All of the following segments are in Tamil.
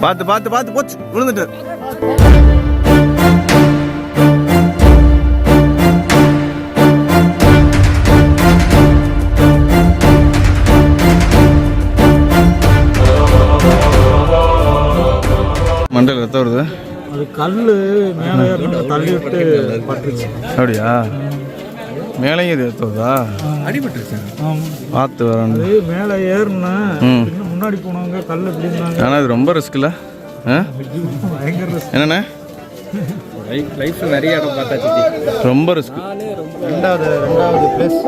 பார்த்து பார்த்து பார்த்து போச்சு விழுந்துட்டு. மண்டல் ரத்தம் வருது. அது கல் மேலே தள்ளி விட்டு பட்டுருச்சு. அப்படியா? மேலேயும் இது எடுத்ததா? அடிபட்டுருச்சு. பார்த்து வரணும். அது மேலே ஏறுனா முன்னாடி போனவங்க கல் எப்படின்னாங்க. ஆனால் இது ரொம்ப ரிஸ்கில். பயங்கர ரிஸ்க். என்னண்ணே லைஃப்பில் நிறைய இடம் பார்த்தாச்சு. ரொம்ப ரிஸ்க். ரெண்டாவது பிளேஸ்.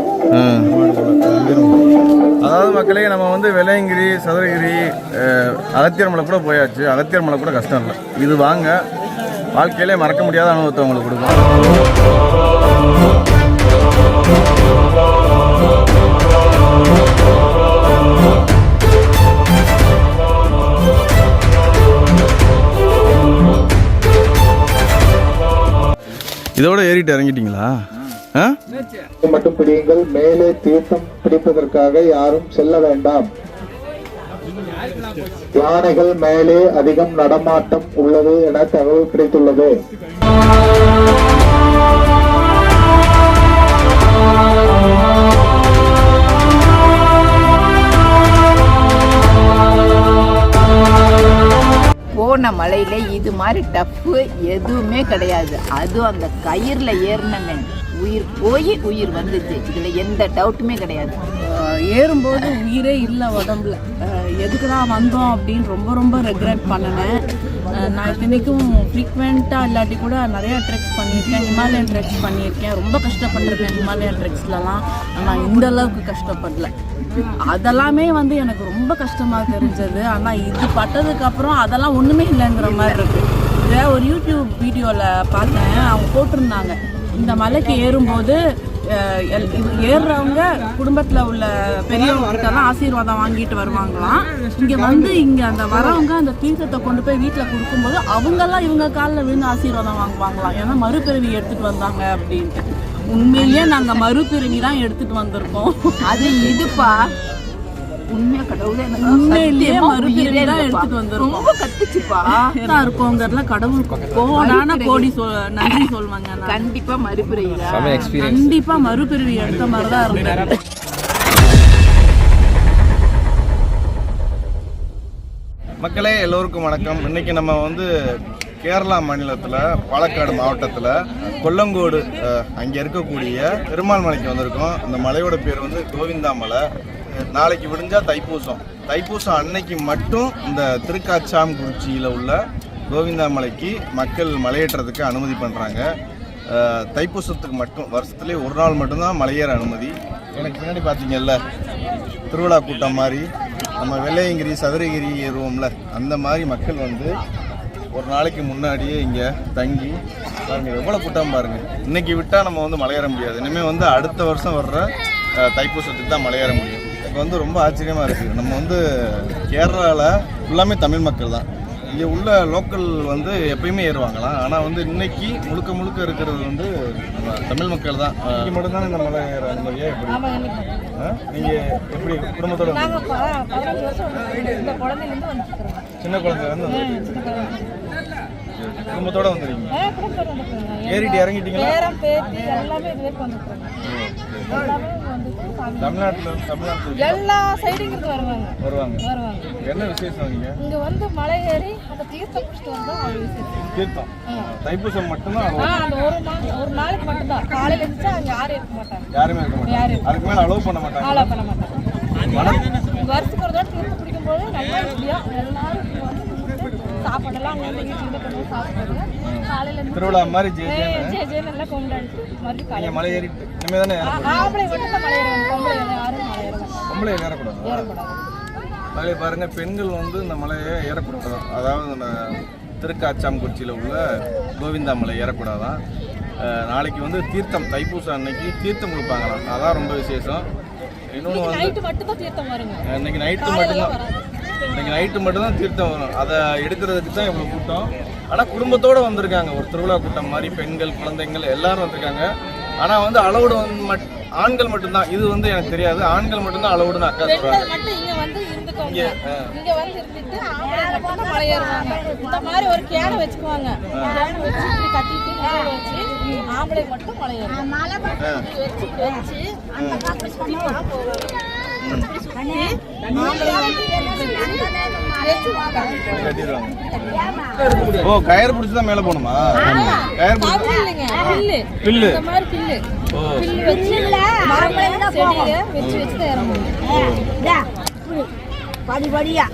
அதாவது மக்களே, நம்ம வந்து வெள்ளையங்கிரி, சதுரகிரி, அகத்தியர் மலை கூட போயாச்சு. அகத்தியர் மலை கூட கஷ்டம் இல்லை. இது வாங்க, வாழ்க்கையிலே மறக்க முடியாத அனுபவத்தை உங்களுக்கு கொடுக்கும். இதோட ஏறிட்டு இறங்கிட்டீங்களா? மட்டும் பிடியுங்கள். மேலே தீர்த்தம் பிடிப்பதற்காக யாரும் செல்ல வேண்டாம். யானைகள் மேலே அதிகம் நடமாட்டம் உள்ளது என தகவல் கிடைத்துள்ளது. போன மலையில இது மாதிரி டஃப்பு எதுவுமே கிடையாது. அதுவும் அந்த கயிறுல ஏறினமே உயிர் போய் உயிர் வந்துச்சு. இதுல எந்த டவுட்டுமே கிடையாது. ஏறும்போது உயிரே இல்லை உடம்புல. எதுக்கு தான் வந்தோம் அப்படின்னு ரொம்ப ரொம்ப ரெக்ரெட் பண்ணினேன். நான் இத்தனைக்கும் ஃப்ரீக்வெண்ட்டாக இல்லாட்டி கூட நிறையா ட்ரெக்ஸ் பண்ணியிருக்கேன். ஹிமாலயன் ட்ரெக்ஸ் பண்ணியிருக்கேன். ரொம்ப கஷ்டப்பட்டிருக்கேன் ஹிமாலயன் ட்ரெக்ஸ்லலாம். ஆனால் இந்த அளவுக்கு கஷ்டப்படல. அதெல்லாமே வந்து எனக்கு ரொம்ப கஷ்டமாக தெரிஞ்சது. ஆனால் இது பட்டதுக்கப்புறம் அதெல்லாம் ஒன்றுமே இல்லைங்கிற மாதிரி இருக்குது. இதை ஒரு யூடியூப் வீடியோவில் பார்த்தேன். அவங்க போட்டிருந்தாங்க, இந்த மலைக்கு ஏறும்போது ஏறுறவங்க குடும்பத்தில் உள்ள பெரியவங்ககிட்டலாம் ஆசீர்வாதம் வாங்கிட்டு வருவாங்களாம். இங்கே அந்த வரவங்க அந்த தீர்த்தத்தை கொண்டு போய் வீட்டில் கொடுக்கும்போது அவங்கெல்லாம் இவங்க காலில் விழுந்து ஆசீர்வாதம் வாங்குவாங்களாம். ஏன்னா மறுபிறவி எடுத்துகிட்டு வந்தாங்க அப்படின்ட்டு. உண்மையிலேயே நாங்கள் மறுபிறவி தான் எடுத்துகிட்டு வந்திருக்கோம். அது இதுப்பா உண்மையா கடவுளே, உண்மையிலேயே மறுபிறவி தான் எடுத்துட்டு வந்திருக்கோம். ரொம்ப கத்துச்சுப்பா. இருக்கோங்கிறதுல கடவுள் கோடான கோடி நன்றி சொல்லுவாங்க. கண்டிப்பா மறுபிறவி, கண்டிப்பா மறுபிறவி எடுத்த மாதிரி தான் இருந்தாரு. மக்களே எல்லோருக்கும் வணக்கம். இன்னைக்கு நம்ம வந்து கேரளா மாநிலத்தில் பாலக்காடு மாவட்டத்தில் கொல்லங்கோடு அங்கே இருக்கக்கூடிய பெருமாள் மலைக்கு வந்திருக்கோம். அந்த மலையோட பேர் வந்து கோவிந்தா மலை. நாளைக்கு விடிஞ்சா தைப்பூசம் அன்னைக்கு மட்டும் இந்த திருக்காச்சாங்குறிச்சியில் உள்ள கோவிந்தா மலைக்கு மக்கள் மலையேற்றத்துக்கு அனுமதி பண்ணுறாங்க. தைப்பூசத்துக்கு மட்டும் வருஷத்துலேயே ஒரு நாள் மட்டும்தான் மலையேற அனுமதி. எனக்கு பின்னாடி பார்த்தீங்கல்ல திருவிழா கூட்டம் மாதிரி நம்ம வெள்ளையங்கிரி, சதுரகிரி ஏறுவோம்ல, அந்த மாதிரி மக்கள் வந்து ஒரு நாளைக்கு முன்னாடியே இங்கே தங்கி பாருங்கள் எவ்வளோ கூட்டம் பாருங்கள். இன்றைக்கி விட்டால் நம்ம வந்து மலையேற முடியாது. இனிமேல் வந்து அடுத்த வருஷம் வர்ற தைப்பூசத்துக்கு தான் மலையேற முடியும். இப்போ வந்து ரொம்ப ஆச்சரியமாக இருக்குது. நம்ம வந்து கேரளாவில் ஃபுல்லாமே தமிழ் மக்கள் தான். இங்கே உள்ள லோக்கல் வந்து எப்பயுமே ஏறுவாங்களாம். ஆனால் வந்து இன்னைக்கு முழுக்க இருக்கிறது வந்து நம்ம தமிழ் மக்கள் தான். இங்கே மட்டும்தானே இந்த மலை ஏற அனுமதியா? எப்படி நீங்கள் எப்படி குடும்பத்தோட சின்ன குழந்தை வந்து குடும்பத்தோட வந்துருக்கீங்க? ஏறிட்டு இறங்கிட்டீங்களா? தமிழ்நாட்டில் எல்லா சைடுங்க வருவாங்க. என்ன விசேஷம் இங்க வந்து மலை ஏறி அந்த தீர்த்தம் குடிச்சிட்டு வந்தா அது விசேஷம். தீர்த்தம் தைப்பூசம் மட்டும்தான். அந்த ஒரு நாளைக்கு மட்டும்தான். காலையில இருந்துச்சு அங்க யாரும் இருக்க மாட்டாங்க. யாருமே இருக்க மாட்டாங்க. அதுக்கு மேல அலோவ் பண்ண மாட்டாங்க. வருஷத்துக்கு ஒரு தடவை தீர்த்தம் குடிக்கும் போது நல்லா இப்படியா எல்லாரும் சாப்பாடெல்லாம் சாப்பிடுறாங்க. காலையில திருவிழா மாதிரி ஜெயஜெயன் எல்லாம் கொண்டாடிட்டு மறுபடியும் மலை ஏறிட்டு இனிமே தானே ஆம்பளை மட்டும் தான் மலை ஏறுவாங்க. பொம்பளை யாரும் மலை ஏறக்கூடாது. மலையை பாருங்க, பெண்கள் வந்து இந்த மலையை ஏறக்கூடாது. அதாவது இந்த திருக்காச்சாங்குறிச்சியில் உள்ள கோவிந்தா மலை ஏறக்கூடாதான். நாளைக்கு வந்து தீர்த்தம், தைப்பூசம் அன்னைக்கு தீர்த்தம் கொடுப்பாங்களாம். அதான் ரொம்ப விசேஷம். இன்னொன்று வந்து இன்னைக்கு நைட்டு மட்டும்தான் தீர்த்தம் வரும். அதை எடுக்கிறதுக்கு தான் இவ்வளோ கூட்டம். ஆனால் குடும்பத்தோடு வந்திருக்காங்க. ஒரு திருவிழா கூட்டம் மாதிரி பெண்கள், குழந்தைங்கள் எல்லாரும் வந்திருக்காங்க. ஆனால் வந்து அளவுடு வந்து ஆண்கள் மட்டும்தான். இது வந்து எனக்கு தெரியாது. ஆண்கள் மட்டும்தான் அளவுடுன்னு அக்கா சொல்றாங்க. இங்க வந்து இருந்துட்டு மலை ஏறுவாங்க. இந்த மாதிரி ஒரு கேனை வச்சுக்குவாங்க. கேனை வச்சு இப்படி கட்டிட்டு மேல வச்சு ஆம்பளை மட்டும் மலை ஏறுவாங்க. வச்சு அந்த பக்கம் சுத்தி போவாங்க. ஓ, கயிறு பிடிச்சிதான் மேல போகணுமா? கயிறு பில்லு பில்லு இந்த மாதிரி பில்லு வச்சு செடியை வச்சு ஏற முடியும். படியா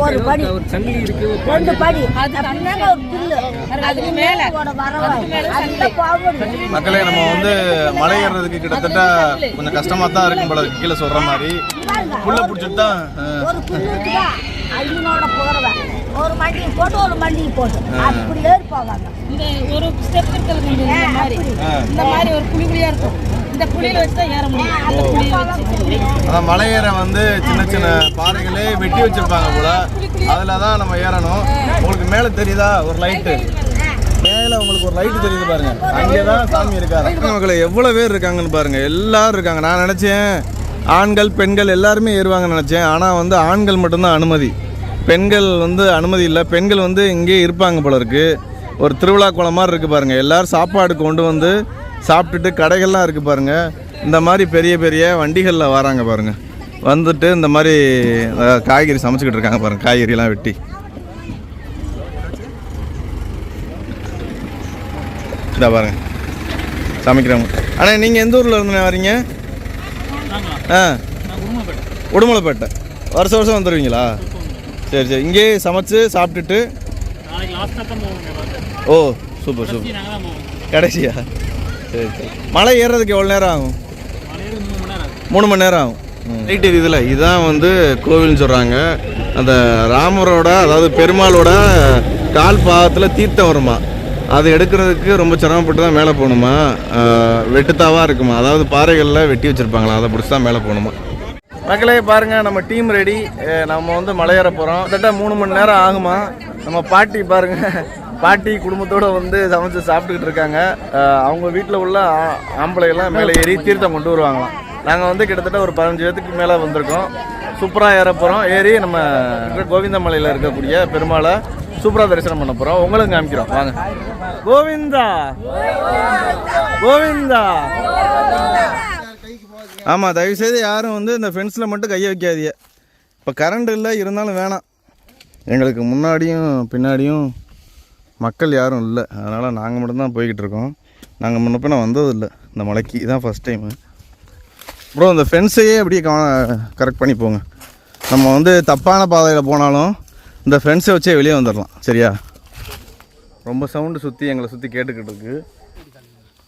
ஒரு படி சங்கிலி இருக்கு. ரெண்டு படி அது தந்தாங்க ஒரு பில்லு அதுக்கு மேல மக்களே, நம்ம வந்து மலை ஏறுறதுக்கு கிட்டத்தட்ட கொஞ்சம் கஷ்டமா தான் இருக்கும் போல இருக்கு. கீழே சொல்ற மாதிரி புல்ல பிடிச்சிட்டு தான் ஒரு புல்லு இருக்குதா ஐயனோட போறவன் ஒரு மண்டி போட்டு ஒரு மண்டி போட்டு அப்படி ஏறி போவாங்க. இந்த ஒரு ஸ்டெப் இருக்கிறது இந்த மாதிரி ஒரு குழியா இருக்கும். இந்த குழியில வச்சு தான் ஏற முடியும். அந்த குழியில வச்சு அதான் மலை ஏற வந்து சின்ன சின்ன பாறைகளே வெட்டி வச்சிருப்பாங்க போல. அதுல தான் நம்ம ஏறணும். உங்களுக்கு மேல தெரியுதா ஒரு லைட்டு? மேல உங்களுக்கு ஒரு லைட் தெரியுது பாருங்க. அங்கேதான் சாமி இருக்காரு. மக்களை எவ்வளவு பேர் இருக்காங்கன்னு பாருங்க. எல்லாரும் இருக்காங்க. நான் நினைச்சேன் ஆண்கள் பெண்கள் எல்லாருமே ஏறுவாங்கன்னு நினைச்சேன். ஆனா வந்து ஆண்கள் மட்டும்தான் அனுமதி, பெண்கள் வந்து அனுமதி இல்லை. பெண்கள் வந்து இங்கே இருப்பாங்க போல இருக்கு. ஒரு திருவிழா குளம் மாதிரி இருக்கு பாருங்க. எல்லாரும் சாப்பாடு கொண்டு வந்து சாப்பிட்டுட்டு கடைகள்லாம் இருக்கு பாருங்க. இந்த மாதிரி பெரிய பெரிய வண்டிகளில் வராங்க பாருங்க. வந்துட்டு இந்த மாதிரி காய்கறி சமைச்சிக்கிட்டு இருக்காங்க பாருங்க. காய்கறிலாம் வெட்டி இந்த பாருங்க சமைக்கிறவங்க. ஆனால் நீங்கள் எந்த ஊரில் இருந்து வரீங்க? உடுமலைப்பேட்டை. வருஷம் வருஷம் வந்துடுவீங்களா? சரி சரி. இங்கே சமைச்சு சாப்பிட்டுட்டு ஓ சூப்பர் சூப்பர். கடைசியா? சரி சரி. மலை ஏறுறதுக்கு எவ்வளோ நேரம் ஆகும்? 3 மணி நேரம் ஆகும். ரைட்டு. இதில் இதுதான் வந்து கோவில்னு சொல்கிறாங்க. அந்த ராமரோட அதாவது பெருமாளோட கால் பாகத்தில் தீர்த்தம் வருமா. அது எடுக்கிறதுக்கு ரொம்ப சிரமப்பட்டு தான் மேலே போகணுமா. வெட்டுத்தாவாக இருக்குமா. அதாவது பாறைகளில் வெட்டி வச்சுருப்பாங்களா, அதை பிடிச்சி தான் மேலே போகணுமா. மக்களே பாருங்கள், நம்ம டீம் ரெடி. நம்ம வந்து மலையேற போகிறோம். கிட்டத்தட்ட 3 மணி நேரம் ஆகுமா. நம்ம பாட்டி பாருங்கள், பாட்டி குடும்பத்தோடு வந்து சமைச்சு சாப்பிட்டுக்கிட்டு இருக்காங்க. அவங்க வீட்டில் உள்ள ஆம்பளைகள்லாம் மேலே ஏறி தீர்த்தம் கொண்டு வருவாங்களாம். நாங்கள் வந்து கிட்டத்தட்ட ஒரு 15 பேத்துக்கு மேலே வந்திருக்கோம். சூப்பராக ஏற போகிறோம். ஏறி நம்ம கோவிந்தமலையில் இருக்கக்கூடிய பெருமாளை சூப்பராக தரிசனம் பண்ண போகிறோம். உங்களுக்கு காமிக்கிறோம் வாங்க. கோவிந்தா கோவிந்தா. ஆமாம், தயவுசெய்து யாரும் வந்து இந்த ஃபென்ஸில் மட்டும் கையை வைக்காதீங்க. இப்போ கரண்ட் இல்லை இருந்தாலும் வேணாம். எங்களுக்கு முன்னாடியும் பின்னாடியும் மக்கள் யாரும் இல்லை. அதனால் நாங்கள் மட்டும்தான் போய்கிட்டு இருக்கோம். நாங்கள் முன்னப்பின வந்ததில்லை இந்த மலைக்கு. இதுதான் ஃபஸ்ட் டைமு. ப்ரோ, இந்த ஃபென்ஸையே அப்படியே கரெக்ட் பண்ணி போங்க. நம்ம வந்து தப்பான பாதையில் போனாலும் இந்த ஃபென்ஸை வச்சே வெளியே வந்துடலாம். சரியா? ரொம்ப சவுண்டு சுற்றி எங்களை சுற்றி கேட்டுக்கிட்டு இருக்கு.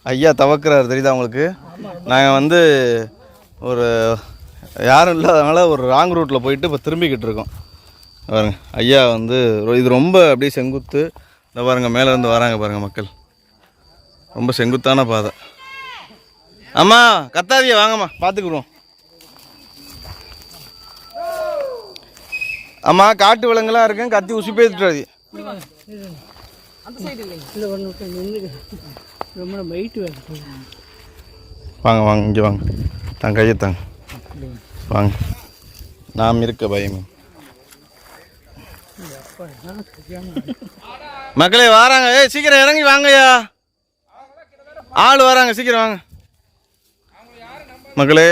ஐயா தவக்கிறார், தெரியுதா உங்களுக்கு? நாங்கள் வந்து ஒரு யாரும் இல்லாதனால ஒரு ராங் ரூட்டில் போயிட்டு இப்போ திரும்பிக்கிட்டு இருக்கோம். பாருங்க, ஐயா வந்து இது ரொம்ப அப்படியே செங்குத்து. இந்த பாருங்கள், மேலேருந்து வராங்க பாருங்கள் மக்கள். ரொம்ப செங்குத்தான பாதை. அம்மா கத்தாதிய வாங்கம்மா, பார்த்துக்குறோம். அம்மா காட்டு விலங்குலாம் இருக்கேன், கத்தி உசி பேத்துட்டாது. வாங்க வாங்க, இங்கே வாங்க. தாங்க கையை தாங்க, வாங்க. நாம் இருக்க பயம். மக்களே வராங்க. ஏய் சீக்கிரம் இறங்கி வாங்கய்யா, ஆள் வராங்க, சீக்கிரம் வாங்க. மக்களே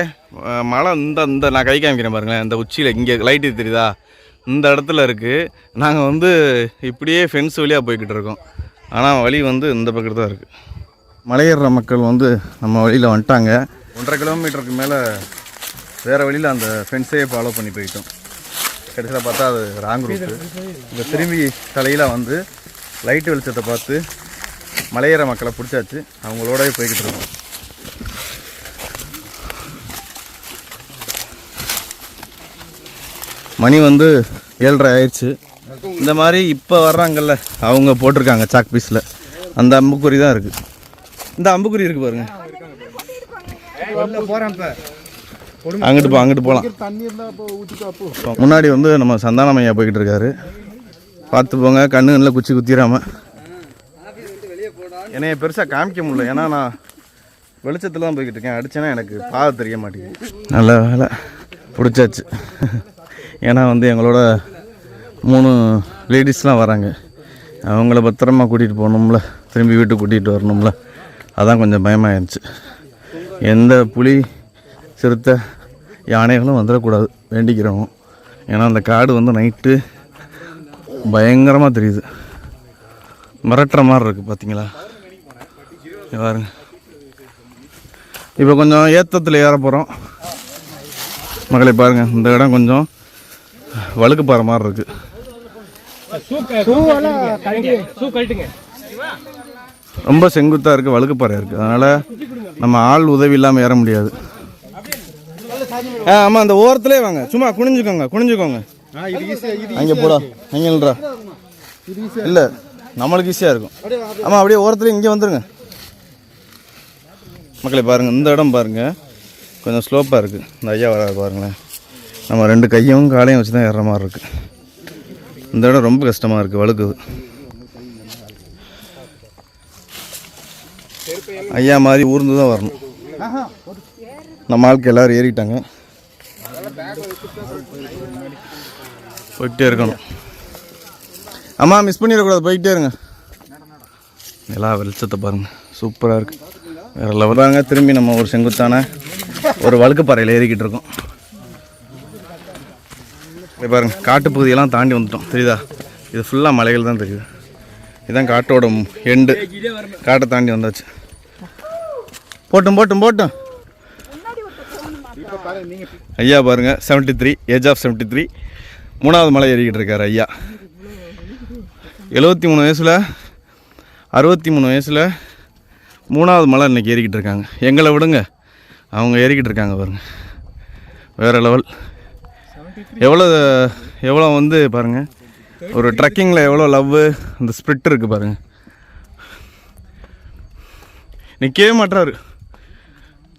மழை இந்த நான் கை காமிக்கிறேன் பாருங்களேன். இந்த உச்சியில் இங்கே லைட்டு தெரியுதா, இந்த இடத்துல இருக்குது. நாங்கள் வந்து இப்படியே ஃபென்ஸ் வழியாக போய்கிட்டு இருக்கோம். ஆனால் வழி வந்து இந்த பக்கத்து தான் இருக்குது. மலையேறுற மக்கள் வந்து நம்ம வழியில் வந்துட்டாங்க. 1.5 கிலோமீட்டருக்கு மேலே வேறு வழியில் அந்த ஃபென்ஸையே ஃபாலோ பண்ணி போயிட்டோம். கடைசியில் பார்த்தா அது ராங் ரூட்டு. இப்போ திரும்பி தலையில் வந்து லைட்டு வெளிச்சத்தை பார்த்து மலையேற மக்களை பிடிச்சாச்சு. அவங்களோடவே போய்கிட்டு இருக்கோம். மணி வந்து 7:30 ஆயிடுச்சு. இந்த மாதிரி இப்போ வர்றாங்கல்ல, அவங்க போட்டிருக்காங்க சாக் பீஸில். அந்த அம்புக்குறி தான் இருக்குது. இந்த அம்புக்குறி இருக்குது பாருங்க. அங்கிட்டு போகலாம். முன்னாடி வந்து நம்ம சந்தானமையா போய்கிட்டு இருக்காரு. பார்த்து போங்க, கண்ணுங்களில் குச்சி குத்திராம. என்னைய பெருசாக காமிக்க முடியல, ஏன்னா நான் வெளிச்சத்தில் தான் போய்கிட்டு இருக்கேன். அடிச்சேன்னா எனக்கு பாதை தெரிய மாட்டேங்குது. நல்ல வேலை பிடிச்சாச்சு. ஏன்னா வந்து எங்களோட 3 லேடிஸ்லாம் வராங்க, அவங்கள பத்திரமா கூட்டிகிட்டு போகணும்ல, திரும்பி வீட்டுக்கு கூட்டிகிட்டு வரணும்ல, அதான் கொஞ்சம் பயமாகிருந்துச்சு. எந்த புலி சிறுத்தை யானைகளும் வந்துடக்கூடாது வேண்டிக்கிறோம். ஏன்னா அந்த காடு வந்து நைட்டு பயங்கரமாக தெரியுது, மிரட்டுற மாதிரி இருக்குது. பார்த்தீங்களா பாருங்க. இப்போ கொஞ்சம் ஏற்றத்தில் ஏற போகிறோம் மக்களை. பாருங்கள், இந்த இடம் கொஞ்சம் வழுக்கு பாறை மாதிரி இருக்குது. ரொம்ப செங்குத்தாக இருக்குது, வழுக்கு பாறை இருக்குது. அதனால் நம்ம ஆள் உதவி இல்லாமல் ஏற முடியாது. ஆமாம், அந்த ஓரத்துலேயே வாங்க, சும்மா குனிஞ்சுக்கோங்க. அங்கே போடா, அங்கே இல்லைடா. இல்லை, நம்மளுக்கு ஈஸியாக இருக்கும். ஆமாம், அப்படியே ஓரத்துலேயே இங்கே வந்துடுங்க மக்களை. பாருங்கள், இந்த இடம் பாருங்கள் கொஞ்சம் ஸ்லோப்பாக இருக்குது. இந்த ஐயா வராது பாருங்களேன். நம்ம 2 கையும் காலையும் வச்சு தான் ஏறுற மாதிரி இருக்குது. இந்த இடம் ரொம்ப கஷ்டமாக இருக்குது, வழுக்குது. ஐயா மாதிரி ஊர்ந்து தான் வரணும். நம்ம ஆளுக்கு எல்லோரும் ஏறிட்டாங்க, போயிட்டே இருக்கணும். அம்மா மிஸ் பண்ணிடக்கூடாது, போயிட்டே இருங்க. எல்லா வெளிச்சத்தை பாருங்கள், சூப்பராக இருக்குது, வேறு லெவலாங்க. திரும்பி நம்ம ஒரு செங்குத்தான ஒரு வழுக்கு பாறையில் ஏறிக்கிட்டு இருக்கோம். பாருங்கள், காட்டுப்பகுதியெல்லாம் தாண்டி வந்துட்டோம், தெரியுதா? இது ஃபுல்லாக மலைகள் தான் தெரியுது. இதுதான் காட்டோட எண்டு. காட்டை தாண்டி வந்தாச்சு. போட்டும் ஐயா பாருங்கள், 73, ஏஜ் ஆஃப் 73, 3வது மலை ஏறிக்கிட்டு இருக்கார் ஐயா. 73 வயசில் 63 வயசில் 3வது மலை இன்றைக்கி ஏறிக்கிட்டு இருக்காங்க. எங்களை விடுங்க, அவங்க ஏறிக்கிட்டு இருக்காங்க பாருங்கள், வேறு லெவல். எவ்வளோ வந்து பாருங்கள், ஒரு ட்ரக்கிங்கில் எவ்வளோ லவ், அந்த ஸ்பிரிட் இருக்குது பாருங்கள். நிற்கவே மாட்டாரு,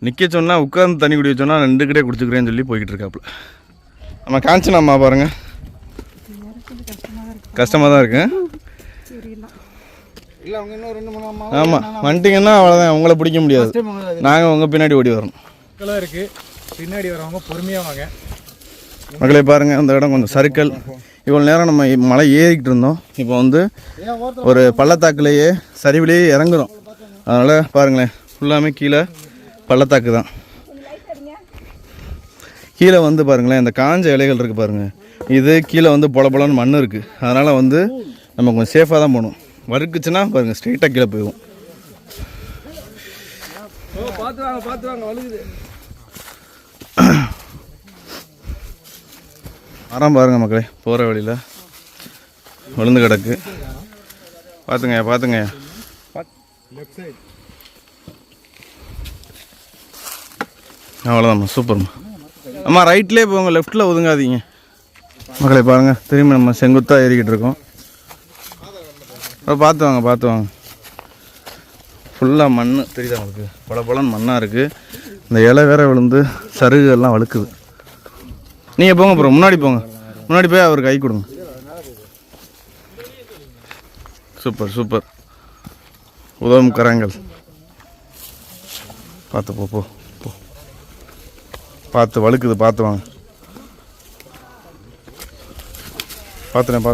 நிற்க சொன்னால் உட்காந்து தண்ணி குடிக்க சொன்னால் 2 கிட்டே குடிச்சுக்கிறேன்னு சொல்லி போய்கிட்டு இருக்காப்புல. நம்ம காஞ்சனா அம்மா பாருங்கள், கஷ்டமாக தான் இருக்கு. ஆமாம், வந்துட்டிங்கன்னா அவ்வளோதான், உங்களை பிடிக்க முடியாது, நாங்கள் உங்கள் பின்னாடி ஓடி வரணும். இருக்குது, பின்னாடி வரவங்க பொறுமையாக வாங்க மக்களை. பாருங்கள், அந்த இடம் கொஞ்சம் சறுக்கல். இவ்வளோ நேரம் நம்ம மலை ஏறிக்கிட்டு இருந்தோம், இப்போ வந்து ஒரு பள்ளத்தாக்குலேயே சரிவிலேயே இறங்குறோம். அதனால் பாருங்களேன், ஃபுல்லாமே கீழே பள்ளத்தாக்கு தான். கீழே வந்து பாருங்களேன், இந்த காஞ்ச இலைகள் இருக்குது பாருங்கள். இது கீழே வந்து பொலன்னு மண் இருக்குது. அதனால் வந்து நம்ம கொஞ்சம் சேஃபாக தான் போகணும். வறுக்குச்சுன்னா பாருங்கள், ஸ்ட்ரெயிட்டாக கீழே போயிடும். பார்த்து வாங்க வழுகுது. மரம் பாருங்கள் மக்களே, போகிற வழியில் விழுந்து கிடக்கு. பார்த்துங்க. அவ்வளோதாம்மா, சூப்பர்மா. அம்மா ரைட்லேயே போங்க, லெஃப்ட்டில் ஒதுங்காதீங்க மக்களை. பாருங்கள், திரும்பி நம்ம செங்குத்தாக ஏறிக்கிட்டு இருக்கோம். பார்த்து வாங்க. ஃபுல்லாக மண் தெரியுதா உங்களுக்கு, பலன்னு மண்ணாக இருக்குது. இந்த இலை வேற விழுந்து சருகுகள்லாம் வழுக்குது. நீங்கள் போங்க ப்ரோ, முன்னாடி போய் அவர் கை கொடுங்க. சூப்பர் உதவும் கரங்கள். பார்த்து போ, பார்த்து வழுக்குது, பார்த்து வாங்க. பார்த்துனேன்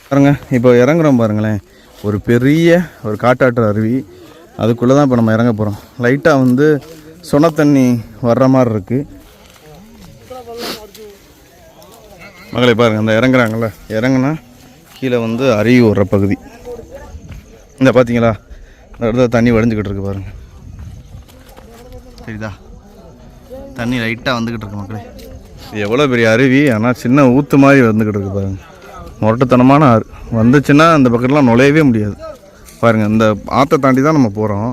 பாருங்க. இப்போ இறங்குறோம் பாருங்களேன், ஒரு பெரிய ஒரு காட்டாற்று அருவி, அதுக்குள்ளே தான் இப்போ நம்ம இறங்க போகிறோம். லைட்டாக வந்து சொன தண்ணி வர்ற மாதிரி இருக்குது மக்களை. பாருங்கள், அந்த இறங்குறாங்கள்ல, இறங்குனா கீழே வந்து அருவி வர்ற பகுதி. இந்த பார்த்தீங்களா, இந்த இடத்துல தண்ணி வடிஞ்சிக்கிட்டு இருக்கு பாருங்கள், தெரியுதா? தண்ணி லைட்டாக வந்துக்கிட்டு இருக்கு மக்களே. இது எவ்வளோ பெரிய அருவி, ஆனால் சின்ன ஊற்று மாதிரி வந்துக்கிட்டு இருக்கு பாருங்கள். முரட்டுத்தனமான ஆறு வந்துச்சுன்னா அந்த பக்கத்துலாம் நுழையவே முடியாது பாருங்கள். இந்த ஆற்றை தாண்டி தான் நம்ம போகிறோம்.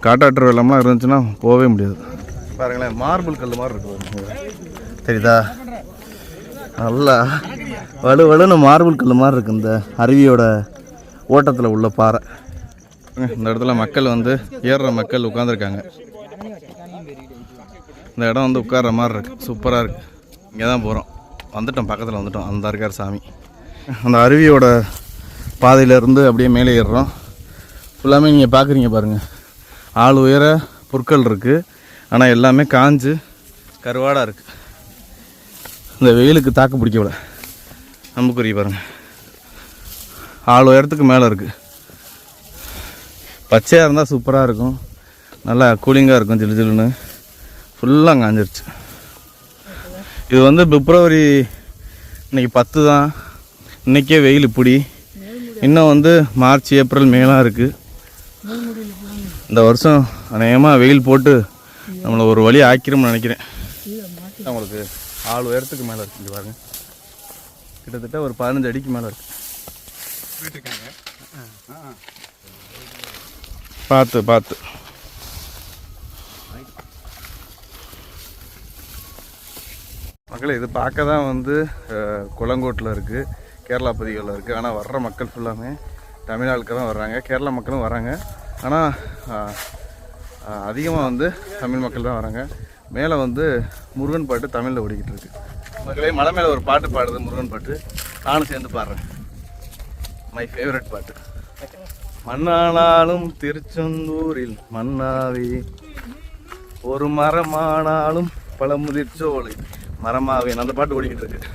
காட்டாற்று வெள்ளம்லாம் இருந்துச்சுன்னா போகவே முடியாது. பாருங்களேன், மார்பிள் கல் மாதிரி இருக்குது, தெரியுதா? நல்லா வலுன்னு மார்பிள் கல் மாதிரி இருக்குது இந்த அருவியோட ஓட்டத்தில் உள்ள பாறை. இந்த இடத்துல மக்கள் வந்து ஏறுற மக்கள் உட்காந்துருக்காங்க. இந்த இடம் வந்து உட்கார்ற மாதிரி இருக்குது, சூப்பராக இருக்குது. இங்கே தான் போகிறோம், வந்துட்டோம், பக்கத்தில் வந்துட்டோம். அந்த இருக்கார் சாமி. அந்த அருவியோட பாதையிலேருந்து அப்படியே மேலே ஏறுறோம். ஃபுல்லாமே நீங்கள் பார்க்குறீங்க பாருங்கள், ஆள் உயர புற்கள் இருக்குது, ஆனால் எல்லாமே காஞ்சு கருவாடாக இருக்குது. இந்த வெயிலுக்கு தாக்கு பிடிக்கவில்லை. அம்புக்குறி பாருங்கள், 4 உயரத்துக்கு மேலே இருக்குது. பச்சையாக இருந்தால் சூப்பராக இருக்கும், நல்லா கூலிங்காக இருக்கும், ஜில்லு ஜில்லுன்னு. ஃபுல்லாக காஞ்சிருச்சு. இது வந்து பிப்ரவரி இன்றைக்கி 10 தான். இன்றைக்கே வெயில் இப்படி. இன்னும் வந்து மார்ச் ஏப்ரல் மேலாம் இருக்குது. இந்த வருஷம் அநேகமாக வெயில் போட்டு நம்மளை ஒரு வழி ஆக்கிரும்னு நினைக்கிறேன். உங்களுக்கு 4 உயரத்துக்கு மேலே இருக்குது பாருங்க, கிட்டத்தட்ட ஒரு 15 அடிக்கு மேலே இருக்குது. பார்த்து பார்த்து மக்களே, இது பார்க்க தான் வந்து கொளங்கோட்டில் இருக்குது, கேரளா பகுதிகளில் இருக்குது. ஆனால் வர்ற மக்கள் ஃபுல்லாமே தமிழ்நாளுக்கு தான் வர்றாங்க. கேரளா மக்களும் வராங்க, ஆனால் அதிகமாக வந்து தமிழ் மக்கள் தான் வராங்க. மேலே வந்து முருகன் பாட்டு தமிழில் ஓடிக்கிட்டு இருக்கு. மக்களே, மலை மேலே ஒரு பாட்டு பாடுது, முருகன் பாட்டு. நானும் சேர்ந்து பாடுறேன். மை ஃபேவரட் பாட்டு. மண்ணானாலும் திருச்செந்தூரில் மன்னாவே, ஒரு மரமானாலும் பழமுதிர்ச்சோலை மரமாவேன். அந்த பாட்டு ஓடிக்கிட்டு இருக்கு.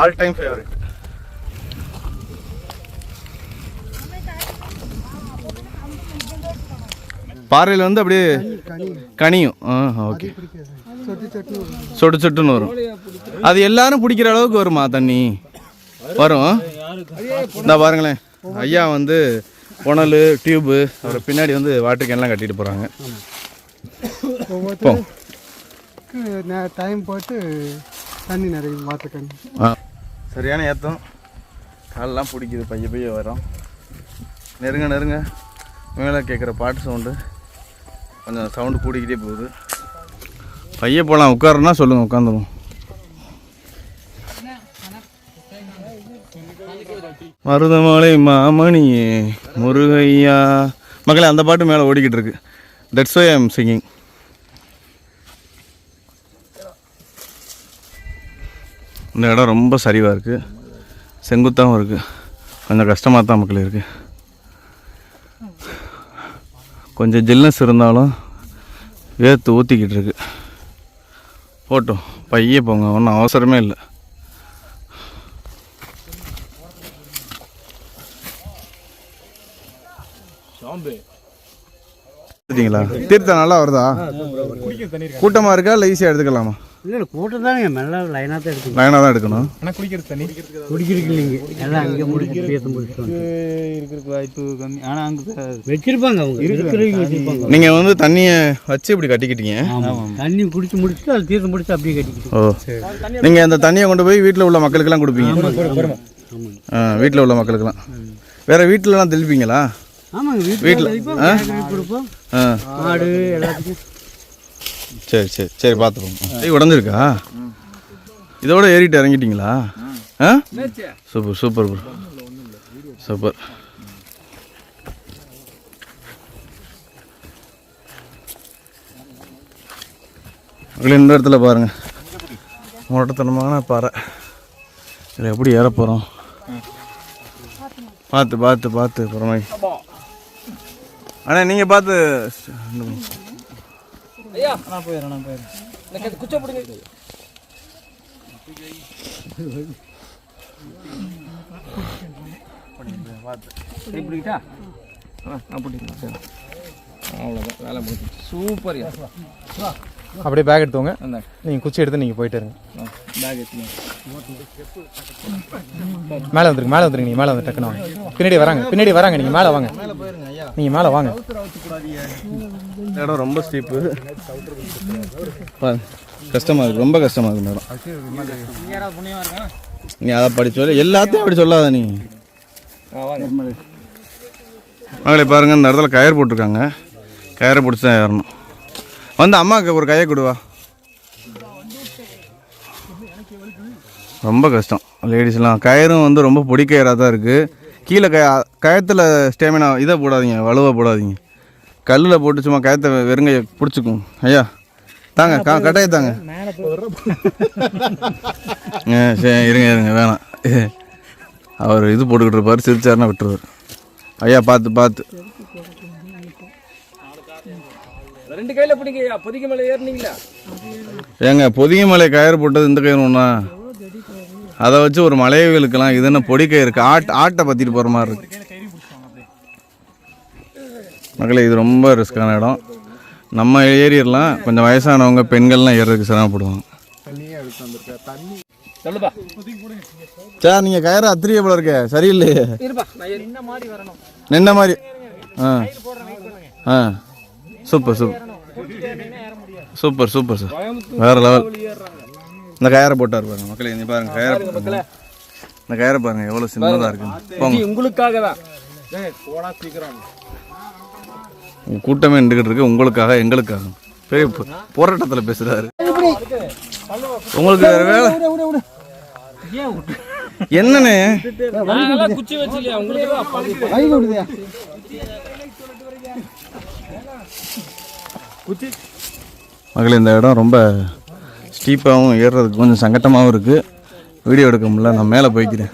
All time favourite. பாறையில் வந்து அப்படியே கனியும். ஓகே, சொட்டு சொட்டுன்னு வரும். அது எல்லாரும் பிடிக்கிற அளவுக்கு வருமா தண்ணி? வரும். இந்த பாருங்களேன், ஐயா வந்து புனல் டியூப்பு அப்புறம் பின்னாடி வந்து வாட்டர் கேன்லாம் கட்டிட்டு போகிறாங்க. டைம் போட்டு தண்ணி நிறைய வாட்டர் கேன். சரியான ஏற்றம், காலெல்லாம் பிடிக்குது, பைய பைய வரும். நெருங்க நெருங்க மேலே கேட்குற பாட்டு சவுண்டு கொஞ்சம் சவுண்டு கூடிக்கிட்டே போகுது. பைய போகலாம், உட்காருன்னா சொல்லுங்கள், உட்காந்துருவோம். மருதமலை மாமணியே முருகையா. மக்களே, அந்த பாட்டு மேலே ஓடிக்கிட்டு இருக்கு. That's why I am singing. இந்த இடம் ரொம்ப சரிவாக இருக்குது, செங்குத்தாகவும் இருக்குது. கொஞ்சம் கஷ்டமாக தான் மக்கள் இருக்குது. கொஞ்சம் ஜில்னஸ் இருந்தாலும் வேர்த்து ஊற்றிக்கிட்டு இருக்கு. போட்டோம், பையே போங்க, ஒன்றும் அவசரமே இல்லை. தீர்த்தம் நல்லா வருதா? கூட்டமாக இருக்கா இல்லை ஈஸியாக எடுத்துக்கலாமா? இல்லை, கூட்டம் தானே, நல்லா லைனாக தான் எடுக்கணும். லைனாக தான் எடுக்கணும். ஆனால் குடிக்கிறது தண்ணி குடிக்கிறதுக்கு இல்லைங்க, எல்லாம் அங்கே இருக்கிறதுக்கு வாய்ப்பு கம்மி. ஆனால் அங்கே வச்சிருப்பாங்க, அவங்க இருக்கிறவங்க வச்சிருப்பாங்க. நீங்கள் வந்து தண்ணியை வச்சு இப்படி கட்டிக்கிட்டீங்க. தண்ணி குடிச்சு முடிச்சுட்டு அது தீர்த்தம் முடிச்சு அப்படியே கட்டிக்கிட்டு. ஓ, நீங்கள் அந்த தண்ணியை கொண்டு போய் வீட்டில் உள்ள மக்களுக்கெல்லாம் கொடுப்பீங்க? வீட்டில் உள்ள மக்களுக்கெல்லாம். வேறு வீட்டிலலாம் தெளிப்பீங்களா? ஆமாங்க, வீட்டில் கொடுப்போம், ஆ, ஆடு எல்லாத்துக்கும். சரி சரி சரி, பார்த்துப்போம். உடஞ்சிருக்கா? இதோட ஏறிட்டு இறங்கிட்டீங்களா? ஆ, சூப்பர் சூப்பர் ப்ரோ, சூப்பர். இந்த இடத்துல பாருங்கள், மொட்டத்தனமான பாறை. இதில் எப்படி ஏற போகிறோம்? பார்த்து பார்த்து பார்த்து புறமை. ஆனால் நீங்கள் பார்த்து. ஐயா, நான் போயிடுறேன். எனக்கு குச்சை பிடிங்க. பிடிக்கிட்டா? நான் பிடிக்கிறேன். அவ்வளோதான், வேலை முடிச்சு. சூப்பர். அப்படியே பேக் எடுத்துவோங்க, நீங்கள் குச்சி எடுத்து நீங்கள் போயிட்டு இருங்க. பேக் எடுத்துங்க. மேலே வந்துருங்க, மேலே வந்துருங்க. நீங்கள் மேலே வந்து டக்குன்னு வாங்க. பின்னாடி வராங்க, நீங்கள் மேலே வாங்க. நீங்கள் மேலே வாங்க. இடம் ரொம்ப ஸ்டீப்பு, கஷ்டமாக இருக்குது, ரொம்ப கஷ்டமாக இருக்குது மேடம். நீ அதை படிச்சோல்ல, எல்லாத்தையும் அப்படி சொல்லாத நீ. மகளே பாருங்கள், இந்த இடத்துல கயிறு போட்டிருக்காங்க. கயிறை பிடிச்சி தான் ஏறணும். வந்து அம்மாவுக்கு ஒரு கையை கொடுவா. ரொம்ப கஷ்டம் லேடிஸ்லாம். கயிறும் வந்து ரொம்ப பொடி கயிறாக தான் இருக்குது. கீழே கயத்தில் ஸ்டேமினா இதை போடாதீங்க, வலுவாக போடாதீங்க. கல்லில் போட்டு சும்மா கயத்தை வெறுங்கையை பிடிச்சிக்கும். ஐயா தாங்க, கட்டாய தாங்க. சரி, இருங்க வேணாம். அவர் இது போட்டுக்கிட்டு இருப்பார், சிரிச்சாருன்னா விட்டுருவார். ஐயா பார்த்து பார்த்து. ரெண்டு கையில் பிடிங்க. பொதிகை மலை ஏறினீங்களா? ஏங்க, பொதிகை மலை கயிறு போட்டது இந்த கயிறு ஒன்றா? அதை வச்சு ஒரு மலைகளுக்கெல்லாம் இது என்ன பொடி கயிறு இருக்கு, ஆட்டை பற்றிட்டு போகிற மாதிரி இருக்கு மக்களே. இது ரொம்ப ரிஸ்க்கான இடம். நம்ம ஏரியெல்லாம் கொஞ்சம் வயசானவங்க பெண்கள்லாம் ஏறதுக்கு சிரமப்படுவாங்க. சொல்லுப்பா. சார் நீங்கள் கயிறு அத்திரிய போல இருக்க சரியில்லையே. நின்ன மாதிரி. Super super super super sir, வேறு லெவல். இந்த கயிறை போட்டார் பாருங்க மக்களே. இங்கே பாருங்க கயிறை, இந்த கயிறை பாருங்க எவ்வளோ சின்னதாக இருக்குன்னு. போங்க, உங்களுக்காக தான் கூட்டமே நின்றுக்கிட்டு இருக்கு. உங்களுக்காக எங்களுக்காக பெரிய போராட்டத்தில் பேசுகிறாரு. உங்களுக்கு வேறு வேலை என்னண்ணே? குச்சி வச்சு உங்களுக்கு மகளே, இந்த இடம் ரொம்ப ஸ்டீப்பாகவும் ஏறுறதுக்கு கொஞ்சம் சங்கட்டமாகவும் இருக்குது. வீடியோ எடுக்க முடியல, நான் மேலே போய்க்கிறேன்.